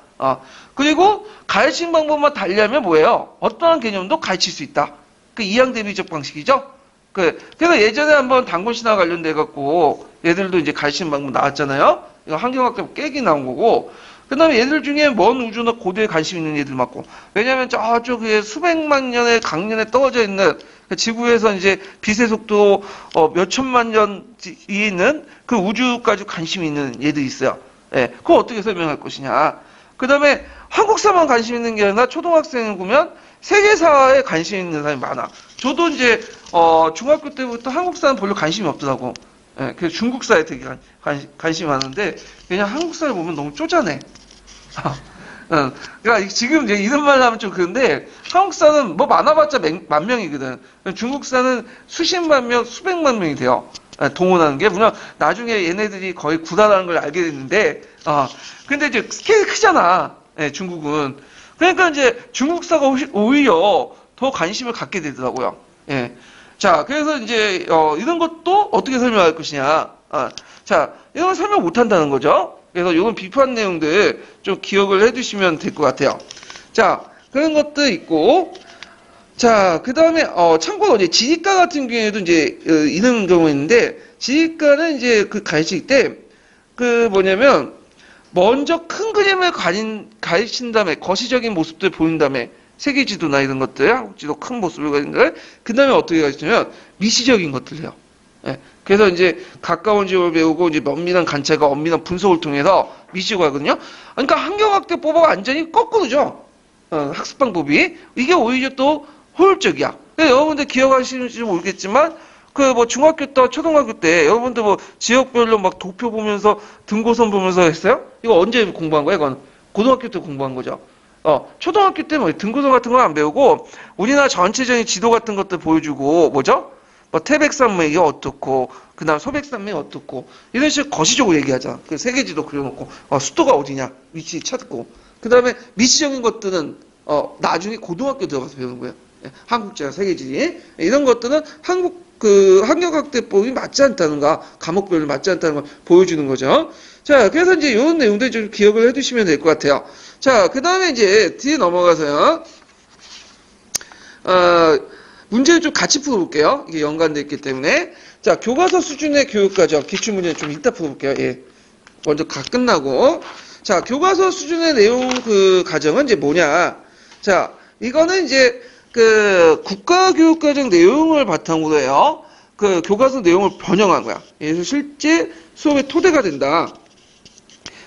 그리고 가르치는 방법만 달리하면 뭐예요? 어떠한 개념도 가르칠 수 있다. 그 이양대비적 방식이죠. 그래서 예전에 한번 단권 신화 관련돼갖고 얘들도 이제 가르치는 방법 나왔잖아요. 이거 환경학대법 깨기 나온 거고. 그 다음에 얘들 중에 먼 우주나 고대에 관심 있는 얘들 맞고. 왜냐면 저쪽에 수백만 년의 강년에 떨어져 있는 지구에서 이제 빛의 속도 몇 천만 년 위에 있는 그 우주까지 관심이 있는 얘들이 있어요. 예, 그거 어떻게 설명할 것이냐. 그 다음에 한국사만 관심 있는 게 아니라 초등학생을 보면 세계사에 관심 있는 사람이 많아. 저도 이제 중학교 때부터 한국사는 별로 관심이 없더라고. 예, 그래서 중국사에 되게 관심이 많은데 그냥 한국사를 보면 너무 쪼잔해. 그러니까 지금 이제 이런 말 하면 좀 그런데 한국사는 뭐 많아봤자 만 명이거든. 중국사는 수십만 명, 수백만 명이 돼요. 동원하는 게 물론 나중에 얘네들이 거의 구라라는 걸 알게 됐는데, 근데 이제 스케일이 크잖아. 예, 중국은. 그러니까 이제 중국사가 오히려 더 관심을 갖게 되더라고요. 예. 자, 그래서 이제 이런 것도 어떻게 설명할 것이냐. 자, 이런 걸 설명 못 한다는 거죠. 그래서 이런 비판 내용들 좀 기억을 해두시면 될 것 같아요. 자, 그런 것도 있고, 자, 그 다음에, 참고로 이제 지리과 같은 경우에도 이제, 이런 경우가 있는데, 지리과는 이제 그 가르칠 때, 뭐냐면, 먼저 큰 그림을 가르친 다음에, 거시적인 모습들 보인 다음에, 세계지도나 이런 것들, 한국지도 큰 모습을 가진 걸, 그 다음에 어떻게 가르치냐면, 미시적인 것들을 해요. 예. 그래서 이제 가까운 지역을 배우고 이제 면밀한 관찰과 엄밀한 분석을 통해서 미시고 하거든요. 그러니까 환경학대법하고 완전히 거꾸로죠. 학습 방법이. 이게 오히려 또 효율적이야. 여러분들 기억하시는지 모르겠지만 그 뭐 중학교 때, 초등학교 때 여러분들 뭐 지역별로 막 도표 보면서 등고선 보면서 했어요? 이거 언제 공부한 거예요? 이건 고등학교 때 공부한 거죠. 초등학교 때 뭐 등고선 같은 거 안 배우고 우리나라 전체적인 지도 같은 것들 보여주고 뭐죠? 뭐 태백산맥이 어떻고 그다음 소백산맥이 어떻고 이런 식으로 거시적으로 얘기하자. 그 세계지도 그려놓고 수도가 어디냐 위치 찾고 그다음에 미시적인 것들은 나중에 고등학교 들어가서 배우는 거예요. 예, 한국제가 세계지 이런 것들은 환경학대법이 맞지 않다는가 과목별로 맞지 않다는 걸 보여주는 거죠. 자, 그래서 이제 이런 내용들 좀 기억을 해두시면 될 것 같아요. 자, 그다음에 이제 뒤에 넘어가서요. 문제를 좀 같이 풀어볼게요. 이게 연관되어 있기 때문에. 자, 교과서 수준의 교육과정, 기출문제는 좀 이따 풀어볼게요. 예. 먼저 끝나고. 자, 교과서 수준의 내용 과정은 이제 뭐냐. 자, 이거는 이제 국가교육과정 내용을 바탕으로 해요. 교과서 내용을 변형한 거야. 그래서 실제 수업의 토대가 된다.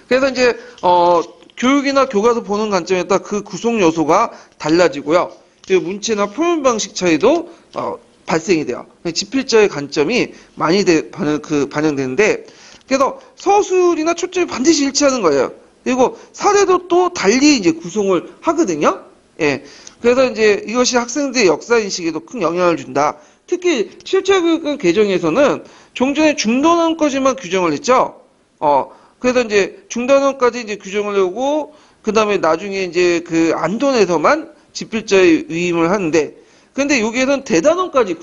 그래서 이제, 교육이나 교과서 보는 관점에 따라 그 구성 요소가 달라지고요. 그 문체나 표현 방식 차이도 발생이 돼요. 지필자의 관점이 많이 반영되는데, 그래서 서술이나 초점이 반드시 일치하는 거예요. 그리고 사례도 또 달리 이제 구성을 하거든요. 예. 그래서 이제 이것이 학생들의 역사 인식에도 큰 영향을 준다. 특히 실체교육과 개정에서는 종전에 중단원까지만 규정을 했죠. 그래서 이제 중단원까지 이제 규정을 하고, 그 다음에 나중에 이제 안돈에서만 지필자의 위임을 하는데, 근데 여기에는 대단원까지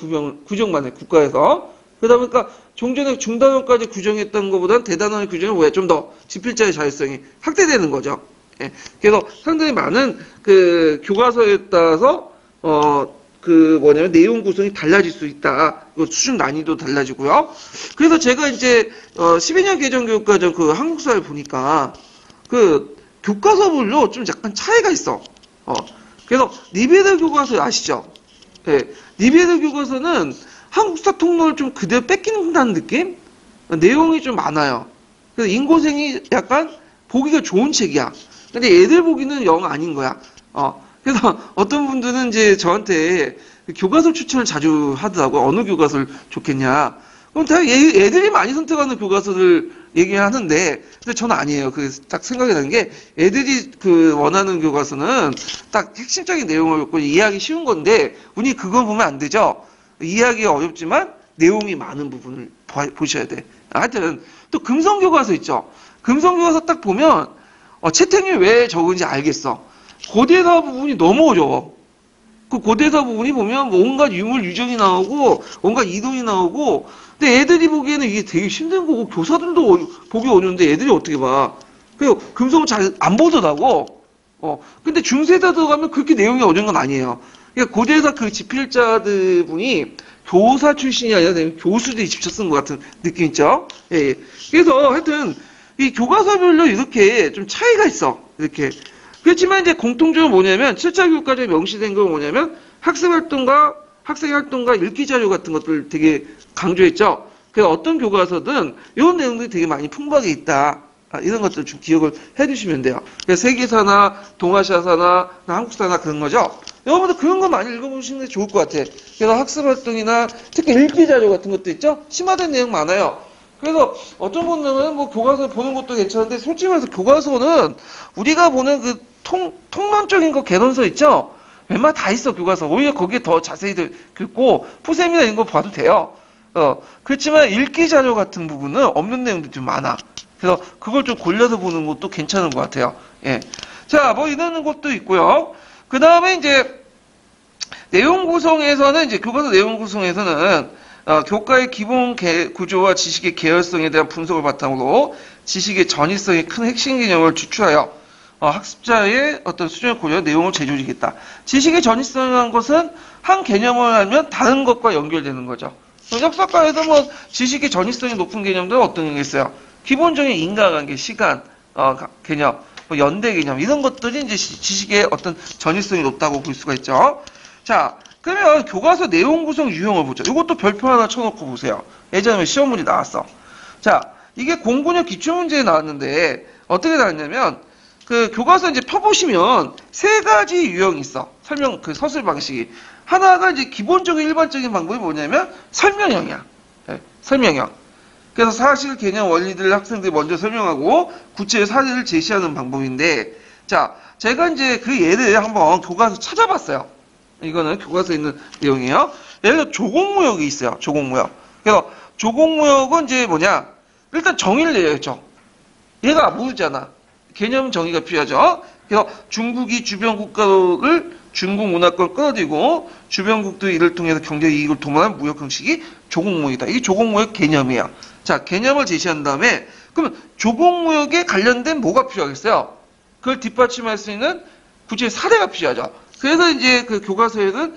규정만 해, 국가에서. 그러다 보니까 종전에 중단원까지 규정했던 것보다는 대단원의 규정이 왜 좀 더 지필자의 자율성이 확대되는 거죠. 예. 그래서 상당히 많은 교과서에 따라서, 내용 구성이 달라질 수 있다. 수준 난이도 달라지고요. 그래서 제가 이제, 12년 개정교육과정 한국사를 보니까, 교과서별로 좀 약간 차이가 있어. 그래서 니베르 교과서 아시죠? 예, 니베르 교과서는 한국사 통론을 좀 그대로 뺏긴다는 느낌? 내용이 좀 많아요. 그래서 인고생이 약간 보기가 좋은 책이야. 근데 애들 보기는 영 아닌 거야. 그래서 어떤 분들은 이제 저한테 교과서 추천을 자주 하더라고. 어느 교과서를 좋겠냐. 그럼 다 애들이 많이 선택하는 교과서를 얘기하는데, 근데 저는 아니에요. 딱 생각이 나는 게, 애들이 원하는 교과서는 딱 핵심적인 내용을 이해하기 쉬운 건데, 운이 그거 보면 안 되죠. 이해하기가 어렵지만, 내용이 많은 부분을 보셔야 돼. 하여튼, 또 금성교과서 있죠. 금성교과서 딱 보면, 채택률이 왜 적은지 알겠어. 고대사 부분이 너무 어려워. 그 고대사 부분이 보면 온갖 유물 유적이 나오고 온갖 이론이 나오고, 근데 애들이 보기에는 이게 되게 힘든 거고 교사들도 보기 어려운데 애들이 어떻게 봐. 그리고 금성을 잘 안 보더라고. 근데 중세사 들어가면 그렇게 내용이 어려운 건 아니에요. 그러니까 고대사 지필자들 분이 교사 출신이 아니라 교수들이 직접 쓴 것 같은 느낌 있죠. 예. 그래서 하여튼 이 교과서별로 이렇게 좀 차이가 있어. 이렇게. 그렇지만 이제 공통적으로 뭐냐면 7차 교과서에 명시된 건 뭐냐면 학습활동과 학생활동과 읽기자료 같은 것들 되게 강조했죠. 그래서 어떤 교과서든 이런 내용들이 되게 많이 풍부하게 있다. 이런 것들 좀 기억을 해두시면 돼요. 그래서 세계사나 동아시아사나 한국사나 그런 거죠. 여러분들 그런 거 많이 읽어보시는 게 좋을 것 같아. 그래서 학습활동이나 특히 읽기자료 같은 것도 있죠. 심화된 내용 많아요. 그래서 어떤 분들은 뭐 교과서 보는 것도 괜찮은데 솔직히 말해서 교과서는 우리가 보는 통론적인 거 개론서 있죠? 웬만하면 다 있어, 교과서. 오히려 거기에 더 자세히 긁고 푸셈이나 이런 거 봐도 돼요. 그렇지만 읽기 자료 같은 부분은 없는 내용도 좀 많아. 그래서 그걸 좀 골라서 보는 것도 괜찮은 것 같아요. 예. 자, 뭐 이런 것도 있고요. 그 다음에 이제 내용 구성에서는 이제 교과서 내용 구성에서는 교과의 기본 구조와 지식의 계열성에 대한 분석을 바탕으로 지식의 전이성의 큰 핵심 개념을 추출하여 학습자의 어떤 수준을 고려 내용을 재조직했다. 지식의 전이성이라는 것은 한 개념을 알면 다른 것과 연결되는 거죠. 역사과에서 뭐 지식의 전이성이 높은 개념들은 어떤 게 있어요? 기본적인 인과관계, 시간, 개념, 뭐 연대 개념 이런 것들이 이제 지식의 어떤 전이성이 높다고 볼 수가 있죠. 자, 그러면 교과서 내용 구성 유형을 보죠. 이것도 별표 하나 쳐놓고 보세요. 예전에 시험문이 나왔어. 자, 이게 공군역 기출문제에 나왔는데 어떻게 나왔냐면 그 교과서 이제 펴보시면 세 가지 유형이 있어. 서술 방식이. 하나가 이제 기본적인 일반적인 방법이 뭐냐면 설명형이야. 네, 설명형. 그래서 사실, 개념, 원리들을 학생들이 먼저 설명하고 구체의 사례를 제시하는 방법인데, 자, 제가 이제 그 예를 한번 교과서 찾아봤어요. 이거는 교과서에 있는 내용이에요. 예를 들어 조공무역이 있어요. 조공무역. 그래서 조공무역은 이제 뭐냐? 일단 정의를 내려야죠. 얘가 모르잖아. 개념 정의가 필요하죠. 그래서 중국이 주변 국가를 중국 문화권을 끌어들이고 주변국들이 이를 통해서 경제 이익을 도모하는 무역 형식이 조공무역이다. 이게 조공무역 개념이에요. 자, 개념을 제시한 다음에 그러면 조공무역에 관련된 뭐가 필요하겠어요? 그걸 뒷받침할 수 있는 구체의 사례가 필요하죠. 그래서 이제 그 교과서에는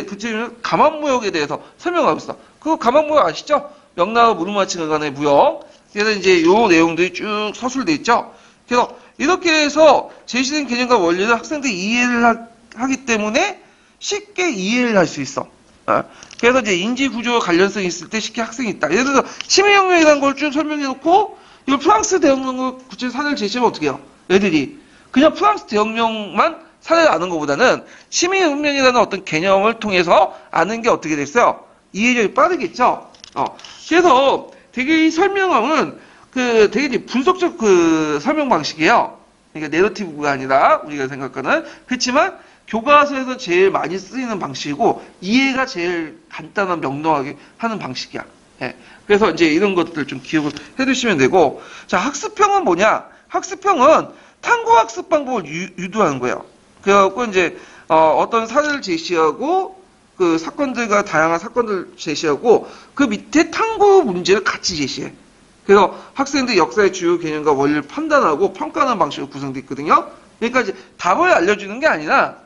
구체적으로 가만무역에 대해서 설명하고 있어. 그 가만무역 아시죠? 명나라 무르마치 간의 무역. 그래서 이제 요 내용들이 쭉 서술돼 있죠. 그래서 이렇게 해서 제시된 개념과 원리를 학생들이 이해를 하기 때문에 쉽게 이해를 할 수 있어. 그래서 이제 인지 구조와 관련성이 있을 때 쉽게 학생이 있다. 예를 들어서 치매혁명이라는 걸 쭉 설명해 놓고 이거 프랑스 대혁명을 구체 사례를 제시하면 어떻게 해요? 애들이 그냥 프랑스 대혁명만 사례를 아는 것보다는 시민혁명이라는 어떤 개념을 통해서 아는 게 어떻게 됐어요? 이해력이 빠르겠죠? 그래서 되게 이 설명함은 되게 이제 분석적 설명 방식이에요. 그러니까 내러티브가 아니라 우리가 생각하는. 그렇지만 교과서에서 제일 많이 쓰이는 방식이고 이해가 제일 간단한 명료하게 하는 방식이야. 예. 그래서 이제 이런 것들 좀 기억을 해두시면 되고, 자, 학습형은 뭐냐? 학습형은 탐구학습 방법을 유도하는 거예요. 그래갖고 이제 어떤 사례를 제시하고 그 사건들과 다양한 사건들을 제시하고 그 밑에 탐구 문제를 같이 제시해. 그래서 학생들이 역사의 주요 개념과 원리를 판단하고 평가하는 방식으로 구성되어 있거든요. 그러니까 이제 답을 알려주는 게 아니라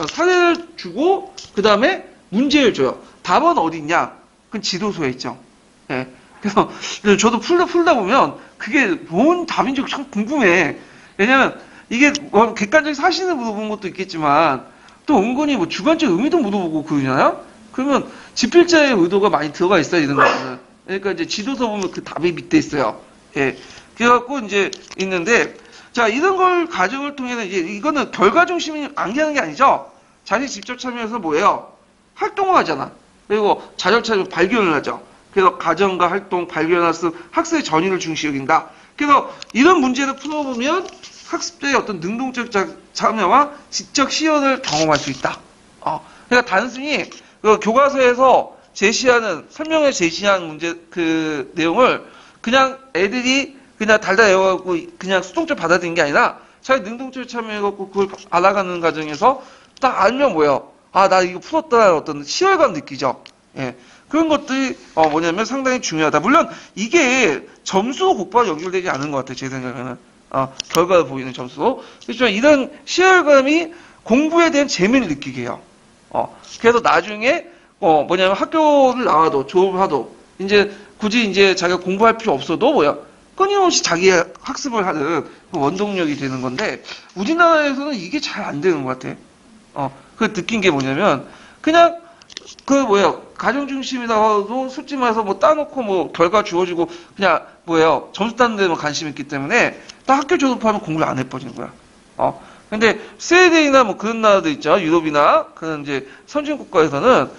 사례를 주고 그 다음에 문제를 줘요. 답은 어디 있냐? 그건 지도서에 있죠. 예. 그래서 저도 풀다 보면 그게 뭔 답인지 참 궁금해. 왜냐면 이게 뭐 객관적인 사실을 물어본 것도 있겠지만 또 은근히 뭐 주관적 의미도 물어보고 그러잖아요. 그러면 집필자의 의도가 많이 들어가 있어요, 이런 것들은. 그러니까 이제 지도서 보면 그 답이 밑에 있어요. 예. 그래갖고 이제 있는데, 자, 이런 걸 과정을 통해서 이제 이거는 결과 중심이 암기하는 게 아니죠. 자신이 직접 참여해서 뭐예요? 활동을 하잖아. 그리고 자절차로 발견을 하죠. 그래서 가정과 활동, 발견, 학습, 학습의 전위를 중시 여긴다. 그래서 이런 문제를 풀어보면 학습자의 어떤 능동적 참여와 지적 시연을 경험할 수 있다. 그러니까 단순히 그 교과서에서 제시하는, 설명에 제시한 문제, 그 내용을 그냥 애들이 그냥 달달 외워갖고 그냥 수동적 받아들이는 게 아니라 자기 능동적 참여해갖고 그걸 알아가는 과정에서 딱 알면 뭐예요? 아, 나 이거 풀었다는 어떤 시열감 느끼죠? 예. 그런 것들이 뭐냐면 상당히 중요하다. 물론 이게 점수 곡바로 연결되지 않은 것 같아요. 제 생각에는. 결과를 보이는 점수. 그렇지만 이런 시열감이 공부에 대한 재미를 느끼게 해요. 그래서 나중에 뭐냐면 학교를 나와도 졸업하도 이제 굳이 이제 자기가 공부할 필요 없어도 뭐야? 끊임없이 자기 학습을 하는 그 원동력이 되는 건데 우리나라에서는 이게 잘 안 되는 것 같아. 그 느낀 게 뭐냐면 그냥 그 뭐예요? 가정 중심이라고 솔직히 말해서 뭐 따놓고 뭐 결과 주어지고 그냥 뭐예요? 점수 따는 데만 관심 있기 때문에 딱 학교 졸업하면 공부를 안 해버리는 거야. 근데 스웨덴이나 뭐 그런 나라들 있죠. 유럽이나 그런 이제 선진 국가에서는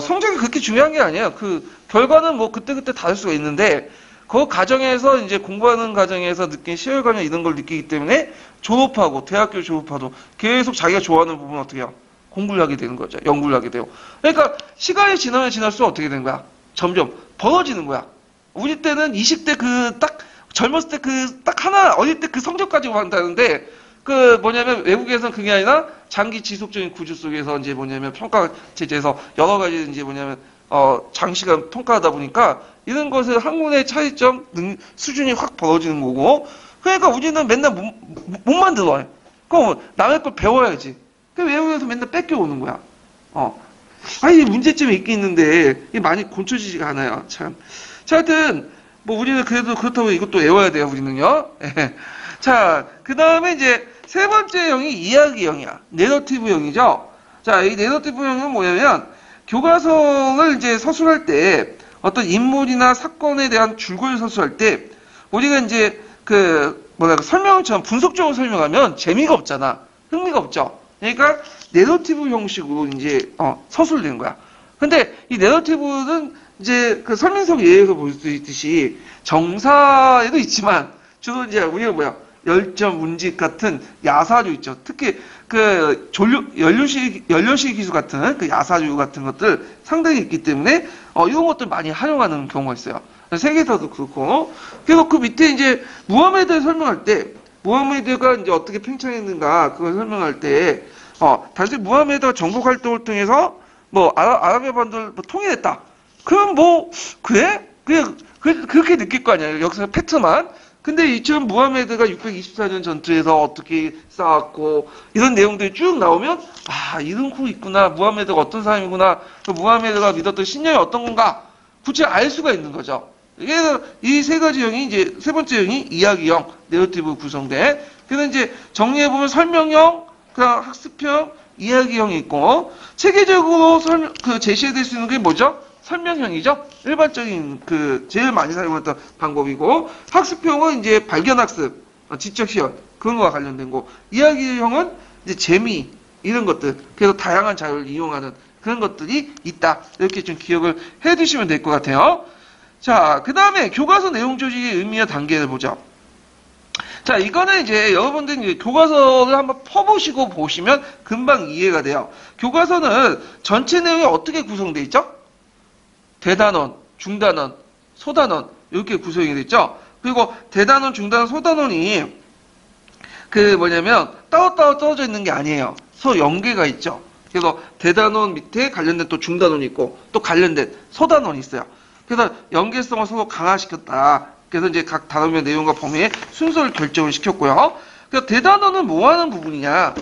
성적이 그렇게 중요한 게 아니에요. 그 결과는 뭐 그때그때 다를 수가 있는데 그 과정에서 이제 공부하는 과정에서 느낀 시열감이나 이런 걸 느끼기 때문에 졸업하고 대학교 졸업하도 계속 자기가 좋아하는 부분 어떻게 해요? 공부를 하게 되는 거죠. 연구를 하게 되고. 그러니까 시간이 지나면 지날수록 어떻게 되는 거야? 점점 벌어지는 거야. 우리 때는 20대 그 딱 젊었을 때 그 딱 하나 어릴 때 그 성적 가지고 한다는데 그 뭐냐면 외국에서는 그게 아니라 장기 지속적인 구조 속에서 이제 뭐냐면 평가 체제에서 여러 가지 이제 뭐냐면 장시간 평가하다 보니까 이런 것을 학문의 차이점 수준이 확 벌어지는 거고 그러니까 우리는 맨날 못 만들어요. 그럼 남의 걸 배워야지. 그 외국에서 맨날 뺏겨오는 거야. 이 문제점이 있긴 있는데 이게 많이 고쳐지지가 않아요. 참. 자, 하여튼 뭐 우리는 그래도 그렇다고 이것도 외워야 돼요. 우리는요. 자, 그 다음에 이제 세 번째 형이 이야기형이야. 내러티브형이죠. 자, 이 내러티브형은 뭐냐면 교과서를 이제 서술할 때 어떤 인물이나 사건에 대한 줄거리 서술할 때 우리가 이제 설명처럼 분석적으로 설명하면 재미가 없잖아. 흥미가 없죠. 그러니까 내러티브 형식으로 이제 서술되는 거야. 근데 이 내러티브는 이제 그 설명서 예에서 볼 수 있듯이 정사에도 있지만 주로 이제 우리가 열전, 문직 같은 야사류 있죠. 특히 그 연료시 기술 같은 그 야사류 같은 것들 상당히 있기 때문에 이런 것들 많이 활용하는 경우가 있어요. 세계에서도 그렇고. 그래서 그 밑에 이제 무하메드를 설명할 때 무하메드가 이제 어떻게 팽창했는가 그걸 설명할 때 단순히 무하메드가 정복 활동을 통해서 뭐 아랍의 반도를 뭐 통일했다. 그럼 뭐 그래? 그렇게 느낄 거 아니야. 역사 팩트만. 근데 이처럼 무하메드가 624년 전투에서 어떻게 싸웠고 이런 내용들이 쭉 나오면 이런 거 있구나. 무하메드가 어떤 사람이구나. 무하메드가 믿었던 신념이 어떤 건가. 구체 알 수가 있는 거죠. 그래서 이 세 가지 형이 이제 세 번째 형이 이야기형, 내러티브 구성된. 그래서 이제 정리해보면 설명형, 그다음 학습형, 이야기형이 있고 체계적으로 제시해낼 수 있는 게 뭐죠? 설명형이죠. 일반적인 제일 많이 사용했던 방법이고 학습형은 이제 발견학습, 지적 시연 그런 거와 관련된 거. 이야기형은 이제 재미 이런 것들. 그래서 다양한 자료를 이용하는 그런 것들이 있다. 이렇게 좀 기억을 해두시면 될 것 같아요. 자, 그 다음에 교과서 내용 조직의 의미와 단계를 보죠. 자, 이거는 이제 여러분들이 이제 교과서를 한번 퍼보시고 보시면 금방 이해가 돼요. 교과서는 전체 내용이 어떻게 구성되어 있죠? 대단원, 중단원, 소단원 이렇게 구성이 되어 있죠. 그리고 대단원, 중단원, 소단원이 따로따로 떨어져 있는 게 아니에요. 서로 연계가 있죠. 그래서 대단원 밑에 관련된 또 중단원이 있고 또 관련된 소단원이 있어요. 그래서 연계성을 서로 강화시켰다. 그래서 이제 각 단원의 내용과 범위의 순서를 결정을 시켰고요. 그래서 대단원은 뭐 하는 부분이냐?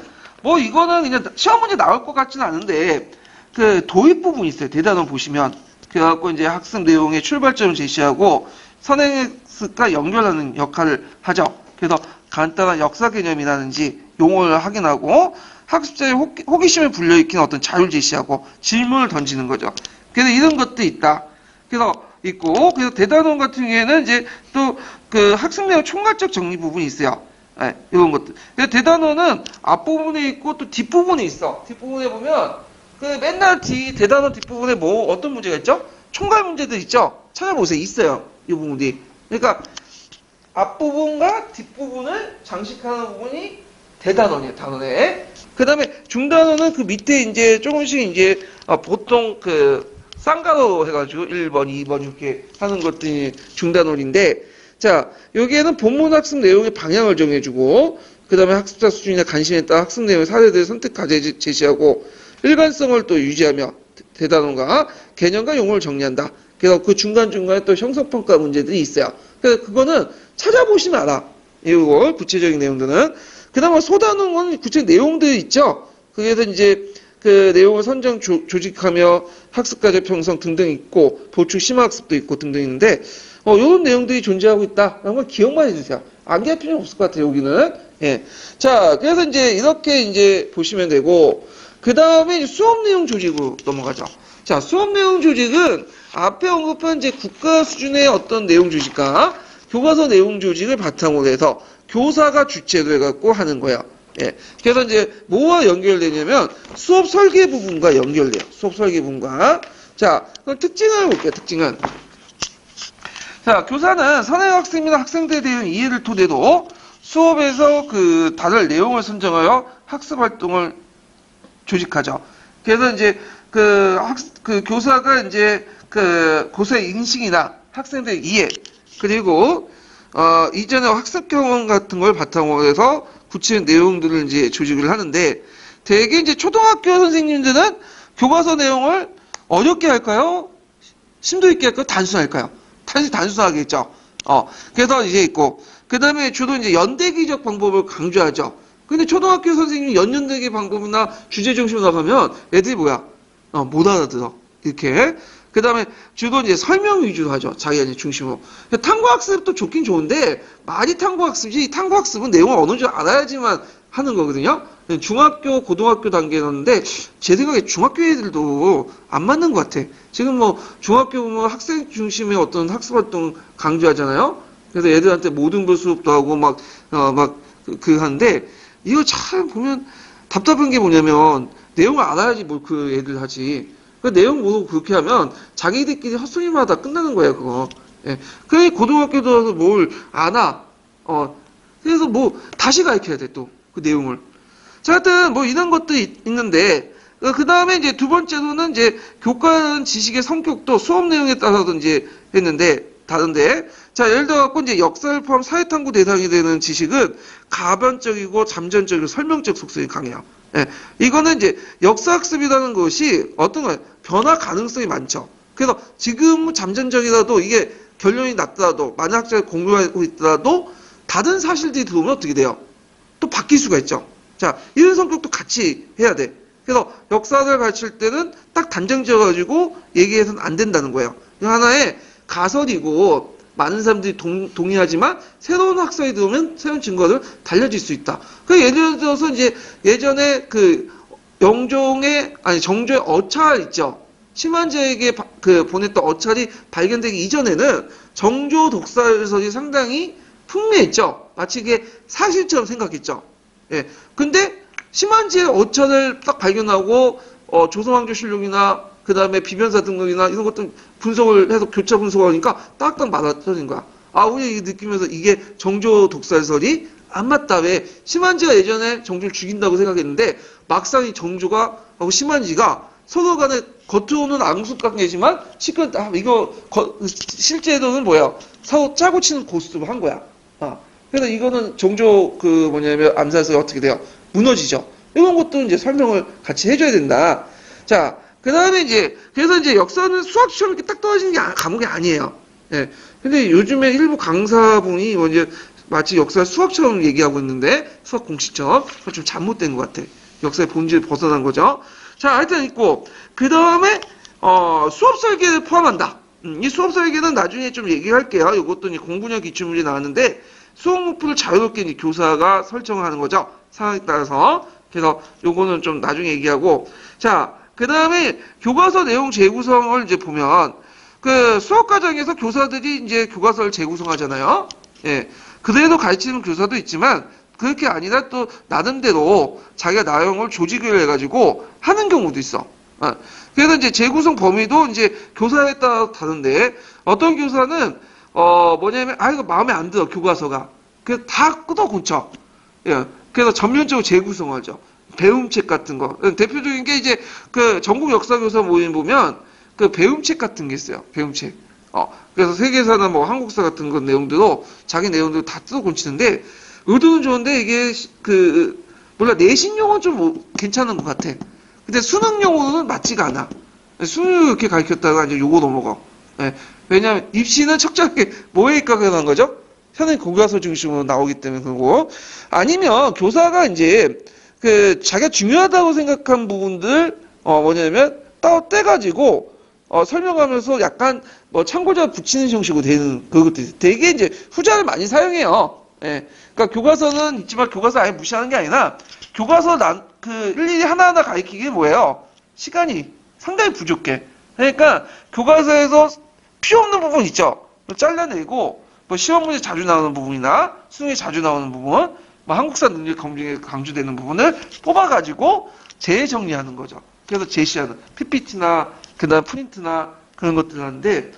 뭐 이거는 그냥 시험 문제 나올 것 같지는 않은데 그 도입 부분이 있어요. 대단원 보시면. 그래갖고 이제 학습 내용의 출발점을 제시하고 선행학습과 연결하는 역할을 하죠. 그래서 간단한 역사 개념이라든지 용어를 확인하고 학습자의 호기심에 불려일으키는 어떤 자료를 제시하고 질문을 던지는 거죠. 그래서 이런 것도 있다. 그래서 있고, 그래서 대단원 같은 경우에는 이제 또 그 학습 내용 총괄적 정리 부분이 있어요. 네, 이런 것들. 그래서 대단원은 앞부분에 있고 또 뒷부분에 있어. 뒷부분에 보면 그 맨날 대단원 뒷부분에 뭐 어떤 문제가 있죠? 총괄 문제들 있죠? 찾아보세요. 있어요. 이 부분이. 그러니까 앞부분과 뒷부분을 장식하는 부분이 대단원이에요. 단원에. 그 다음에 중단원은 그 밑에 이제 조금씩 이제 보통 그 쌍가로 해가지고 1번, 2번 이렇게 하는 것들이 중단원인데, 자, 여기에는 본문 학습 내용의 방향을 정해주고, 그 다음에 학습자 수준이나 관심에 따라 학습 내용의 사례들을 선택 과제 제시하고, 일관성을 또 유지하며 대단원과 개념과 용어를 정리한다. 그래서 그 중간중간에 또 형성평가 문제들이 있어요. 그래서 그거는 찾아보시면 알아. 이걸 구체적인 내용들은. 그 다음에 소단원은 구체적 내용들이 있죠. 그래서 이제 그 내용을 선정 조직하며 학습과제 편성 등등 있고 보충 심화학습도 있고 등등 있는데 이런 내용들이 존재하고 있다. 라는 걸 기억만 해주세요. 암기할 필요는 없을 것 같아요. 여기는. 예. 자, 그래서 이제 이렇게 이제 보시면 되고 그 다음에 수업 내용 조직으로 넘어가죠. 자, 수업 내용 조직은 앞에 언급한 이제 국가 수준의 어떤 내용 조직과 교과서 내용 조직을 바탕으로 해서 교사가 주체로 해갖고 하는 거예요. 예. 그래서 이제 뭐와 연결되냐면 수업 설계 부분과 연결돼요. 수업 설계 부분과. 자, 그럼 특징을 볼게요. 특징은. 자, 교사는 선행 학생이나 학생들에 대한 이해를 토대로 수업에서 그 다룰 내용을 선정하여 학습 활동을 조직하죠. 그래서 이제 그 교사가 이제 그 고수의 인식이나 학생들의 이해 그리고 이전의 학습 경험 같은 걸 바탕으로 해서 구체적 내용들을 이제 조직을 하는데 대개 이제 초등학교 선생님들은 교과서 내용을 어렵게 할까요? 심도 있게 할까요? 단순할까요? 단순하겠죠. 그래서 이제 있고 그 다음에 주로 이제 연대기적 방법을 강조하죠. 근데 초등학교 선생님이 연연대기 방법이나 주제 중심으로 나가면 애들이 뭐야? 못 알아들어. 이렇게. 그 다음에 주로 이제 설명 위주로 하죠. 자기가 이제 중심으로. 탐구학습도 좋긴 좋은데, 많이 탐구학습이지, 탐구학습은 내용을 어느 정도 알아야지만 하는 거거든요. 중학교, 고등학교 단계였는데, 제 생각에 중학교 애들도 안 맞는 것 같아. 지금 뭐, 중학교 보면 학생 중심의 어떤 학습활동 강조하잖아요. 그래서 애들한테 모든 부 수업도 하고, 하는데, 이거 참 보면 답답한 게 뭐냐면, 내용을 알아야지 뭘 그 애들 하지. 그 내용 모르고 그렇게 하면 자기들끼리 헛소리마다 끝나는 거예요, 그거. 예. 그래, 고등학교도 와서 뭘 아나. 그래서 뭐, 다시 가르쳐야 돼, 또. 그 내용을. 자, 하여튼, 뭐, 이런 것도 있는데, 그 다음에 이제 두 번째로는 이제 교과는 지식의 성격도 수업 내용에 따라서 이제 했는데, 다른데. 자, 예를 들어갖고 이제 역사를 포함 사회탐구 대상이 되는 지식은 가변적이고 잠전적이고 설명적 속성이 강해요. 예, 이거는 이제 역사학습이라는 것이 어떤 거예요? 변화 가능성이 많죠. 그래서 지금 잠전적이라도 이게 결론이 났더라도 만약 학자가 공부하고 있더라도 다른 사실들이 들어오면 어떻게 돼요? 또 바뀔 수가 있죠. 자, 이런 성격도 같이 해야 돼. 그래서 역사를 가르칠 때는 딱 단정지어가지고 얘기해서는 안 된다는 거예요. 이거 하나의 가설이고 많은 사람들이 동의하지만 새로운 학설이 들어오면 새로운 증거를 달려질 수 있다. 그 예를 들어서 이제 예전에 그 정조의 어찰 있죠. 심한제에게 보냈던 어찰이 발견되기 이전에는 정조 독설설이 상당히 풍미했죠. 마치 이게 사실처럼 생각했죠. 예. 근데 심한제의 어찰을 딱 발견하고 조선왕조실록이나 그 다음에 비변사 등록이나 이런 것들 분석을 해서 교차 분석을 하니까 딱딱 맞아떨어진 거야. 우리 느끼면서 이게 정조 독살설이 안 맞다. 왜? 심한지가 예전에 정조를 죽인다고 생각했는데 막상 이 정조가 하고 심한지가 서로 간에 겉으로는 앙숙관계지만 실제로는 뭐야? 서로 짜고 치는 고스톱을 한 거야. 그래서 이거는 정조 암살설이 어떻게 돼요? 무너지죠. 이런 것도 이제 설명을 같이 해줘야 된다. 자, 그 다음에 그래서 역사는 수학 시험 이렇게 딱 떨어지는 게 과목이 아니에요. 예. 근데 요즘에 일부 강사분이 마치 역사 수학처럼 얘기하고 있는데, 수학 공식처럼. 그건 좀 잘못된 것 같아. 역사의 본질을 벗어난 거죠. 자, 하여튼 있고, 그 다음에, 수업 설계를 포함한다. 이 수업 설계는 나중에 좀 얘기할게요. 이것도 공분역 기출문제 나왔는데, 수업 목표를 자유롭게 이제 교사가 설정하는 거죠. 상황에 따라서. 그래서 요거는 좀 나중에 얘기하고. 자, 그 다음에 교과서 내용 재구성을 이제 보면, 그 수업 과정에서 교사들이 이제 교과서를 재구성하잖아요. 예. 그대로 가르치는 교사도 있지만, 그렇게 아니라 또 나름대로 자기가 내용을 조직을 해가지고 하는 경우도 있어. 그래서 이제 재구성 범위도 이제 교사에 따라 다른데, 어떤 교사는, 뭐냐면, 이거 마음에 안 들어, 교과서가. 그래서 다 끄덕 고쳐. 예. 그래서 전면적으로 재구성하죠. 배움책 같은 거. 대표적인 게 이제 그 전국 역사교사 모임 보면 그 배움책 같은 게 있어요. 배움책. 그래서 세계사나 뭐 한국사 같은 거 내용들로 자기 내용들 다 뜯어 고치는데 의도는 좋은데 이게 몰라 내신용어는 좀 괜찮은 것 같아. 근데 수능용어는 맞지가 않아. 수능 이렇게 가르쳤다가 이제 요거 넘어가. 예. 왜냐하면 입시는 적절하게 뭐에 입각한 거죠? 현행 교과서 중심으로 나오기 때문에 그러고 아니면 교사가 이제 자기가 중요하다고 생각한 부분들 뭐냐면 따로 떼가지고 설명하면서 약간 뭐 참고자 붙이는 형식으로 되는 그것들 되게 이제 후자를 많이 사용해요. 예. 그러니까 교과서는 있지만 교과서 아예 무시하는 게 아니라 교과서 일일이 하나하나 가르치기 뭐예요? 시간이 상당히 부족해. 그러니까 교과서에서 필요 없는 부분 있죠. 잘라내고 뭐 시험 문제 자주 나오는 부분이나 수능에 자주 나오는 부분, 뭐 한국사 능력 검증에 강조되는 부분을 뽑아가지고 재정리하는 거죠. 그래서 제시하는 PPT나 그다음 프린트나 그런 것들 하는데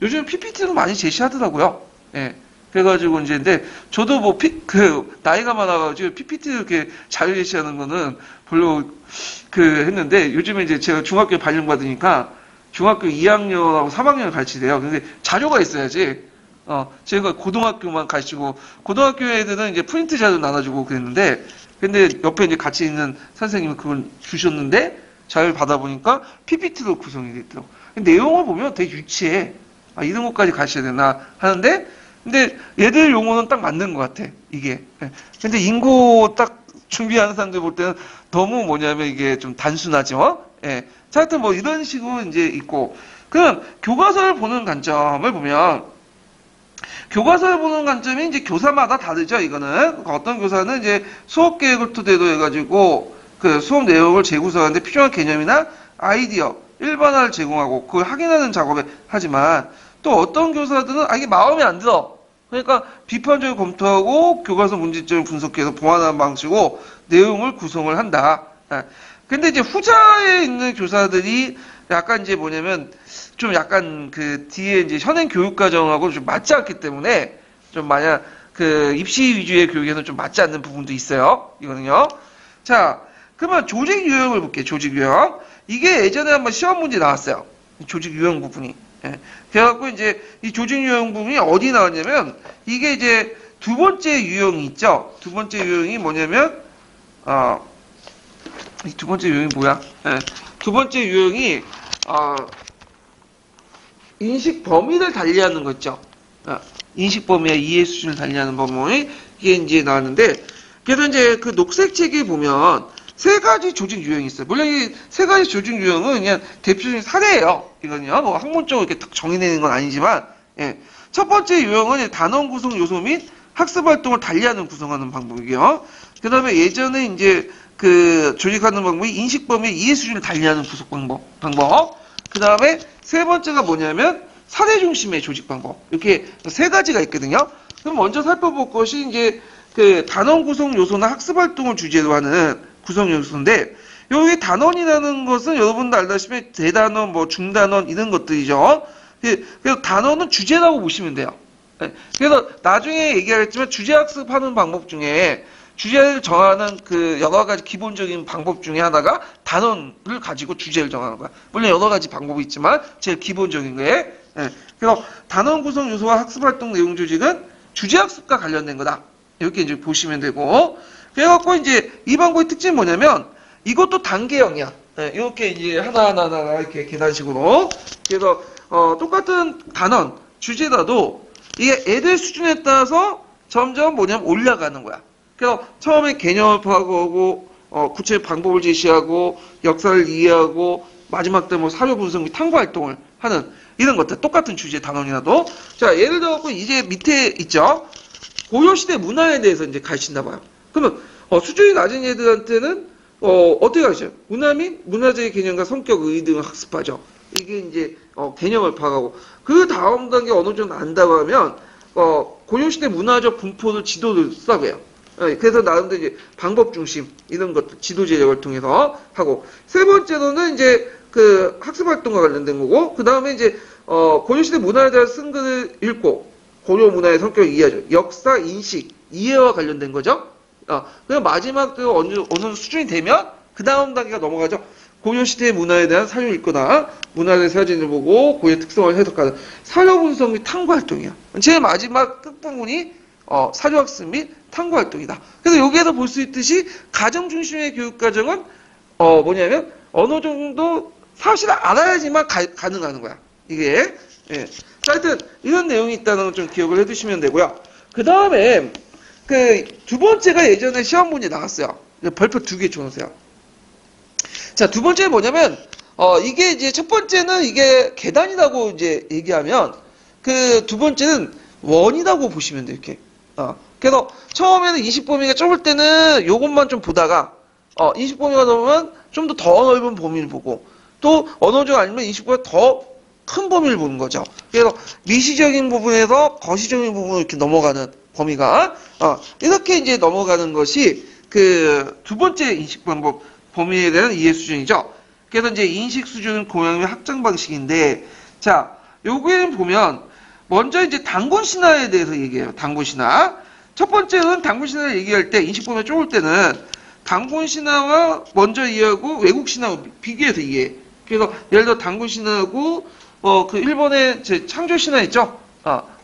요즘 PPT는 많이 제시하더라고요. 예. 그래가지고 이제 근데 저도 뭐 나이가 많아가지고 PPT 이렇게 자유 제시하는 거는 별로 했는데 요즘에 이제 제가 중학교에 발령받으니까 중학교 2학년하고 3학년을 가르치대요. 근데 자료가 있어야지. 제가 고등학교만 가르치고, 고등학교 애들은 이제 프린트 자료 나눠주고 그랬는데, 근데 옆에 이제 같이 있는 선생님은 그걸 주셨는데, 자료를 받아보니까 PPT로 구성이 됐더라고. 내용을 보면 되게 유치해. 이런 것까지 가르쳐야 되나 하는데, 근데 얘들 용어는 딱 맞는 것 같아, 이게. 근데 인고 딱 준비하는 사람들 볼 때는 너무 뭐냐면 이게 좀 단순하죠? 예. 자, 하여튼 뭐 이런 식으로 이제 있고, 그럼 교과서를 보는 관점을 보면, 교과서를 보는 관점이 이제 교사마다 다르죠, 이거는. 어떤 교사는 이제 수업 계획을 토대로 해가지고 그 수업 내용을 재구성하는데 필요한 개념이나 아이디어, 일반화를 제공하고 그걸 확인하는 작업을 하지만 또 어떤 교사들은 이게 마음에 안 들어. 그러니까 비판적으로 검토하고 교과서 문제점을 분석해서 보완하는 방식으로 내용을 구성을 한다. 근데 이제 후자에 있는 교사들이 약간 이제 뭐냐면 좀 약간 뒤에 이제 현행 교육 과정하고 좀 맞지 않기 때문에 좀 만약 입시 위주의 교육에는 좀 맞지 않는 부분도 있어요. 이거는요. 자, 그러면 조직 유형을 볼게요. 조직 유형. 이게 예전에 한번 시험 문제 나왔어요. 조직 유형 부분이. 예. 그래갖고 이제 이 조직 유형 부분이 어디 나왔냐면 이게 이제 두 번째 유형이 있죠. 두 번째 유형이 뭐냐면 이 두 번째 유형이 뭐야? 예. 두 번째 유형이 인식 범위를 달리하는 거 있죠. 인식 범위와 이해 수준을 달리하는 범위 이게 이제 나왔는데 그래서 이제 그 녹색 책에 보면 세 가지 조직 유형이 있어요. 물론 이 세 가지 조직 유형은 그냥 대표적인 사례예요. 이거는요. 뭐 학문적으로 이렇게 딱 정의내는 건 아니지만 예. 첫 번째 유형은 단원 구성 요소 및 학습 활동을 달리하는 구성하는 방법이고요. 그 다음에 예전에 이제 조직하는 방법이 인식 범위 이해 수준을 달리하는 구성 방법. 그 다음에 세 번째가 뭐냐면 사례 중심의 조직 방법. 이렇게 세 가지가 있거든요. 그럼 먼저 살펴볼 것이 이제 단원 구성 요소나 학습 활동을 주제로 하는 구성 요소인데 여기 단원이라는 것은 여러분도 알다시피 대단원, 뭐 중단원 이런 것들이죠. 그래서 단원은 주제라고 보시면 돼요. 그래서 나중에 얘기하겠지만 주제 학습하는 방법 중에 주제를 정하는 여러 가지 기본적인 방법 중에 하나가 단원을 가지고 주제를 정하는 거야. 물론 여러 가지 방법이 있지만 제일 기본적인 거에. 그래서 단원 구성 요소와 학습 활동 내용 조직은 주제 학습과 관련된 거다. 이렇게 이제 보시면 되고. 그래갖고 이제 이 방법의 특징이 뭐냐면 이것도 단계형이야. 이렇게 이제 하나하나 이렇게 계단식으로. 그래서 똑같은 단원 주제라도 이게 애들 수준에 따라서 점점 뭐냐면 올라가는 거야. 그래서 처음에 개념을 파악하고 구체 방법을 제시하고 역사를 이해하고 마지막 때 뭐 사료 분석 및 탐구 활동을 하는 이런 것들 똑같은 주제 단원이라도 자 예를 들어 이제 밑에 있죠. 고려시대 문화에 대해서 이제 가르친다 봐요. 그러면 수준이 낮은 애들한테는 어떻게 가르쳐요? 문화 및 문화재의 개념과 성격, 의의 등을 학습하죠. 이게 이제 개념을 파악하고 그 다음 단계 어느 정도 안다고 하면 고려시대 문화적 분포를 지도를 쓰라고 해요. 그래서 나름대로 이제 방법 중심 이런 것들 지도 제작을 통해서 하고 세 번째로는 이제 그 학습 활동과 관련된 거고 그 다음에 이제 고려시대 문화에 대한 쓴 글을 읽고 고려 문화의 성격을 이해하죠. 역사 인식 이해와 관련된 거죠. 그냥 마지막 어느 수준이 되면 그 다음 단계가 넘어가죠. 고려시대 문화에 대한 사료를 읽거나 문화의 사진을 보고 고유의 특성을 해석하는 사료 분석 및 탐구 활동이야. 제일 마지막 끝부분이 사료학습 및 탐구 활동이다. 그래서 여기에서 볼 수 있듯이 가정 중심의 교육 과정은 뭐냐면 어느 정도 사실을 알아야지만 가능한 거야. 이게 예. 자, 하여튼 이런 내용이 있다는 걸 좀 기억을 해두시면 되고요. 그 다음에 그 두 번째가 예전에 시험 문제 나왔어요. 별표 2개 줘놓으세요. 자, 두 번째는 뭐냐면 이게 이제 첫 번째는 이게 계단이라고 이제 얘기하면 그 두 번째는 원이라고 보시면 돼요. 이렇게. 그래서 처음에는 20범위가 좁을 때는 요것만 좀 보다가 20범위가 넘으면 좀 더 넓은 범위를 보고 또 어느 정도 아니면 20범위가 더 큰 범위를 보는 거죠. 그래서 미시적인 부분에서 거시적인 부분으로 이렇게 넘어가는 범위가 이렇게 이제 넘어가는 것이 그 두 번째 인식 방법 범위에 대한 이해 수준이죠. 그래서 이제 인식 수준 공양의 확장 방식인데 자 요거에는 보면 먼저 이제 단군 신화에 대해서 얘기해요. 단군 신화. 첫 번째는 단군 신화를 얘기할 때 인식 범위가 좁을 때는 단군 신화와 먼저 이해하고 외국 신화와 비교해서 이해해. 그래서 예를 들어 단군 신화하고 그 일본의 창조 신화 있죠.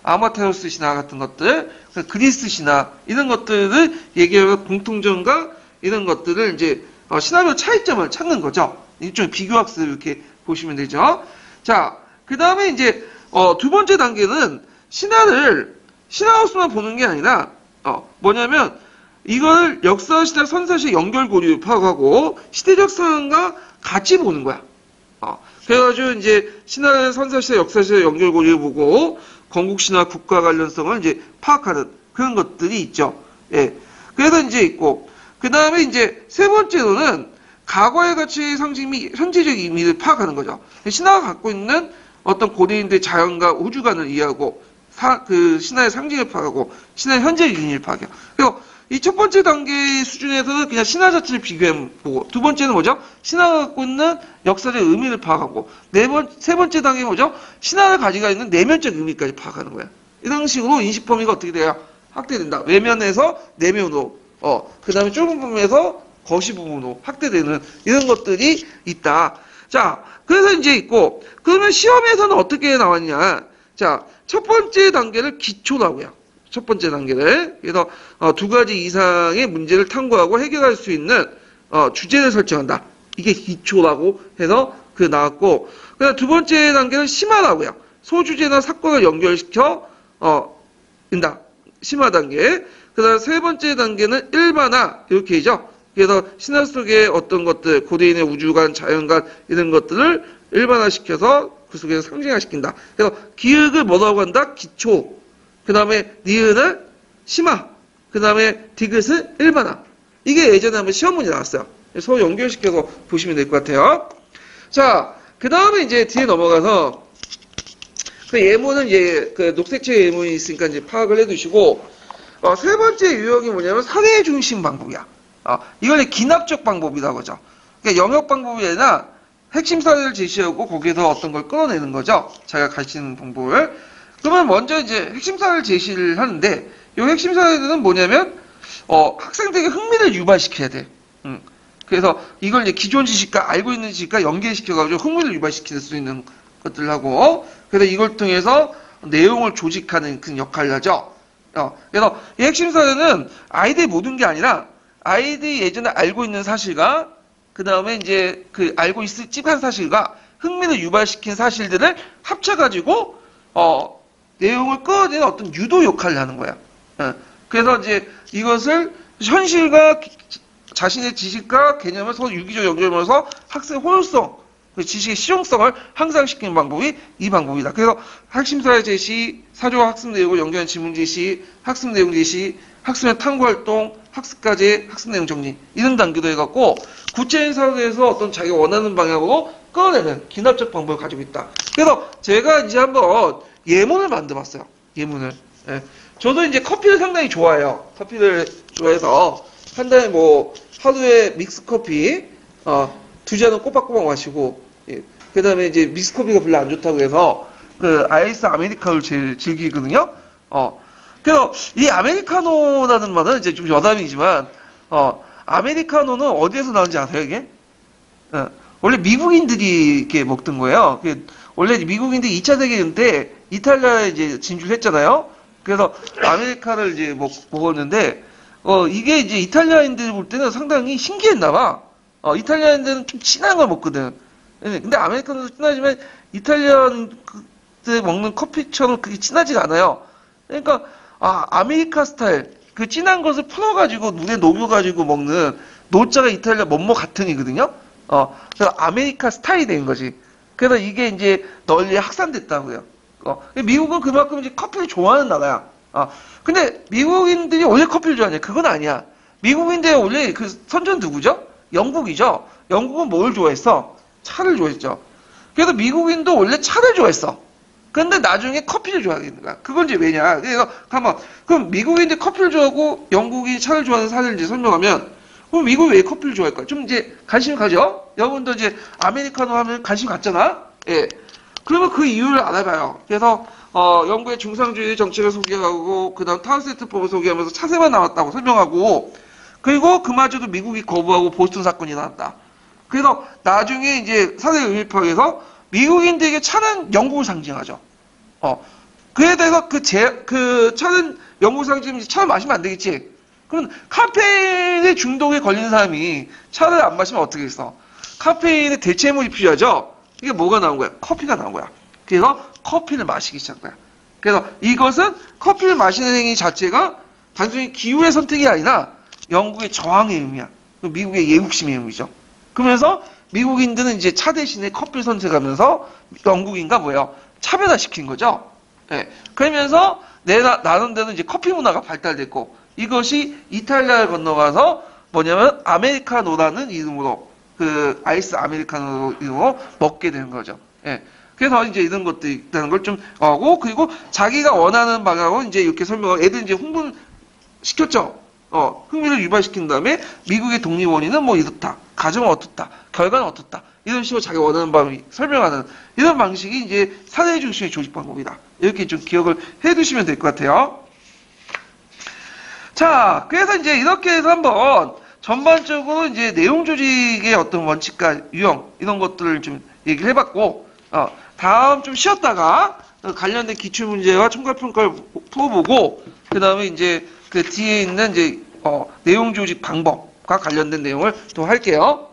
아마테라스 신화 같은 것들, 그리스 신화 이런 것들을 얘기하고 공통점과 이런 것들을 이제 신화별 차이점을 찾는 거죠. 일종의 비교학습 이렇게 보시면 되죠. 자, 그 다음에 이제 두 번째 단계는 신화를 신화로서만 보는 게 아니라 뭐냐면 이걸 역사시대 선사시대 연결고리를 파악하고 시대적 상황과 같이 보는 거야. 그래가지고 이제 신화의 선사시대 역사시대 연결고리를 보고 건국신화 국가 관련성을 이제 파악하는 그런 것들이 있죠. 예. 그래서 이제 있고 그 다음에 이제 세 번째로는 과거의 가치의 상징 및 현재적 의미를 파악하는 거죠. 신화가 갖고 있는 어떤 고대인들의 자연과 우주관을 이해하고 그 신화의 상징을 파악하고 신화의 현재적 의미를 파악해요. 그리고 이 첫 번째 단계 수준에서는 그냥 신화 자체를 비교해보고 두 번째는 뭐죠? 신화가 갖고 있는 역사적 의미를 파악하고 세 번째 단계는 뭐죠? 신화를 가지고 있는 내면적 의미까지 파악하는 거야. 이런 식으로 인식 범위가 어떻게 돼요? 확대된다. 외면에서 내면으로 그 다음에 좁은 부분에서 거시 부분으로 확대되는 이런 것들이 있다. 자, 그래서 이제 있고 그러면 시험에서는 어떻게 나왔냐? 자, 첫 번째 단계를 기초라고 해요. 첫 번째 단계를. 그래서 두 가지 이상의 문제를 탐구하고 해결할 수 있는 주제를 설정한다. 이게 기초라고 해서 그 나왔고 그다음 두 번째 단계는 심화라고 해요. 소주제나 사건을 연결시켜 인다. 심화 단계. 그다음 세 번째 단계는 일반화 이렇게 있죠. 그래서 신화 속의 어떤 것들 고대인의 우주관, 자연관 이런 것들을 일반화시켜서 그 속에서 상징화시킨다. 그래서 기획을 뭐라고 한다? 기초. 그 다음에 니은은 심화, 그 다음에 디귿은 일반화. 이게 예전에 한번 시험 문제 나왔어요. 서로 연결시켜서 보시면 될 것 같아요. 자, 그 다음에 이제 뒤에 넘어가서 그 예문은 이제 그 녹색책 예문이 있으니까 이제 파악을 해두시고 세 번째 유형이 뭐냐면 사회 중심 방법이야. 이걸 기납적 방법이라고 하죠. 그러니까 영역 방법이 아니라 핵심 사례를 제시하고 거기에서 어떤 걸 끌어내는 거죠. 자기가 가르치는 방법을. 그러면 먼저 이제 핵심 사례를 제시를 하는데 이 핵심 사례들은 뭐냐면 학생들에게 흥미를 유발시켜야 돼. 그래서 이걸 이제 기존 지식과 알고 있는 지식과 연계시켜가지고 흥미를 유발시킬 수 있는 것들을 하고 그래서 이걸 통해서 내용을 조직하는 그 역할을 하죠. 그래서 이 핵심 사례는 아이들이 모든 게 아니라 아이들이 예전에 알고 있는 사실과 그 다음에 이제 그 알고 있을 찝한 사실과 흥미를 유발시킨 사실들을 합쳐가지고 내용을 끌어내는 어떤 유도 역할을 하는 거야. 그래서 이제 이것을 현실과 자신의 지식과 개념을 서로 유기적으로 연결하면서 학생의 호효성, 그 지식의 실용성을 향상시키는 방법이 이 방법이다. 그래서 핵심사의 제시, 사조와 학습 내용을 연결한 지문 제시, 학습 내용 제시, 학습의 탐구 활동, 학습까지 학습 내용 정리 이런 단계도 해갖고 구체적인 사례에서 어떤 자기가 원하는 방향으로 끌어내는 기납적 방법을 가지고 있다. 그래서 제가 이제 한번 예문을 만들어봤어요. 예문을. 예. 저도 이제 커피를 상당히 좋아해요. 커피를 좋아해서 한 달에 뭐 하루에 믹스 커피 2잔은 꼬박꼬박 마시고, 예. 그 다음에 이제 믹스 커피가 별로 안 좋다고 해서 그 아이스 아메리카노를 제일 즐기거든요. 그래서 이 아메리카노라는 말은 이제 좀 여담이지만 아메리카노는 어디에서 나온지 아세요, 이게? 원래 미국인들이 이렇게 먹던 거예요. 원래 미국인들이 2차 대전 때 이탈리아에 이제 진주를 했잖아요. 그래서 아메리카노를 이제 먹었는데, 이게 이제 이탈리아인들 볼 때는 상당히 신기했나 봐. 이탈리아인들은 좀 진한 걸 먹거든. 근데 아메리카노도 진하지만 이탈리아인들 먹는 커피처럼 그게 진하지가 않아요. 그러니까, 아메리카 스타일, 그 진한 것을 풀어가지고 눈에 녹여가지고 먹는 노자가 이탈리아 뭐뭐 같은이거든요. 그래서 아메리카 스타일이 된 거지. 그래서 이게 이제 널리 확산됐다고요. 미국은 그만큼 이제 커피를 좋아하는 나라야. 근데 미국인들이 원래 커피를 좋아하냐? 그건 아니야. 미국인들이 원래 그 선전 누구죠? 영국이죠. 영국은 뭘 좋아했어? 차를 좋아했죠. 그래서 미국인도 원래 차를 좋아했어. 근데 나중에 커피를 좋아하는 거야. 그건 이제 왜냐? 그래서 그럼 미국인들 커피를 좋아하고 영국이 차를 좋아하는 사례를 이제 설명하면, 그럼 미국이 왜 커피를 좋아할까? 좀 이제 관심 가죠? 여러분도 이제 아메리카노 하면 관심 갖잖아? 예. 그러면 그 이유를 알아봐요. 그래서, 영국의 중상주의 정책을 소개하고, 그 다음 타운세트법을 소개하면서 차세만 나왔다고 설명하고, 그리고 그마저도 미국이 거부하고 보스턴 사건이 나왔다. 그래서 나중에 이제 사회 의미파악에서 미국인들에게 차는 영국을 상징하죠. 그에 대해서 그 차는 영국을 상징하면 차를 마시면 안 되겠지. 그럼 카페인의 중독에 걸린 사람이 차를 안 마시면 어떻게 했어? 카페인의 대체물이 필요하죠? 이게 뭐가 나온 거야? 커피가 나온 거야. 그래서 커피를 마시기 시작한 거야. 그래서 이것은 커피를 마시는 행위 자체가 단순히 기후의 선택이 아니라 영국의 저항의 의미야. 미국의 예국심의 의미죠. 그러면서 미국인들은 이제 차 대신에 커피를 선택하면서 영국인과 뭐예요? 차별화시킨 거죠. 예. 그러면서 나름대로 이제 커피 문화가 발달됐고, 이것이 이탈리아를 건너가서 뭐냐면 아메리카노라는 이름으로, 그 아이스 아메리카노 이름으로 먹게 되는 거죠. 예. 그래서 이제 이런 것들이 있다는 걸 좀 하고, 그리고 자기가 원하는 방향으로 이제 이렇게 설명하고, 애들 이제 홍보를 시켰죠. 흥미를 유발시킨 다음에 미국의 독립 원인은 뭐 이렇다. 가정은 어떻다. 결과는 어떻다. 이런 식으로 자기가 원하는 방법이 설명하는 이런 방식이 이제 사회 중심의 조직 방법이다. 이렇게 좀 기억을 해 두시면 될 것 같아요. 자, 그래서 이제 이렇게 해서 한번 전반적으로 이제 내용 조직의 어떤 원칙과 유형 이런 것들을 좀 얘기를 해봤고, 다음 좀 쉬었다가 관련된 기출 문제와 총괄 평가를 풀어보고, 그 다음에 이제 그 뒤에 있는 이제 내용 조직 방법과 관련된 내용을 또 할게요.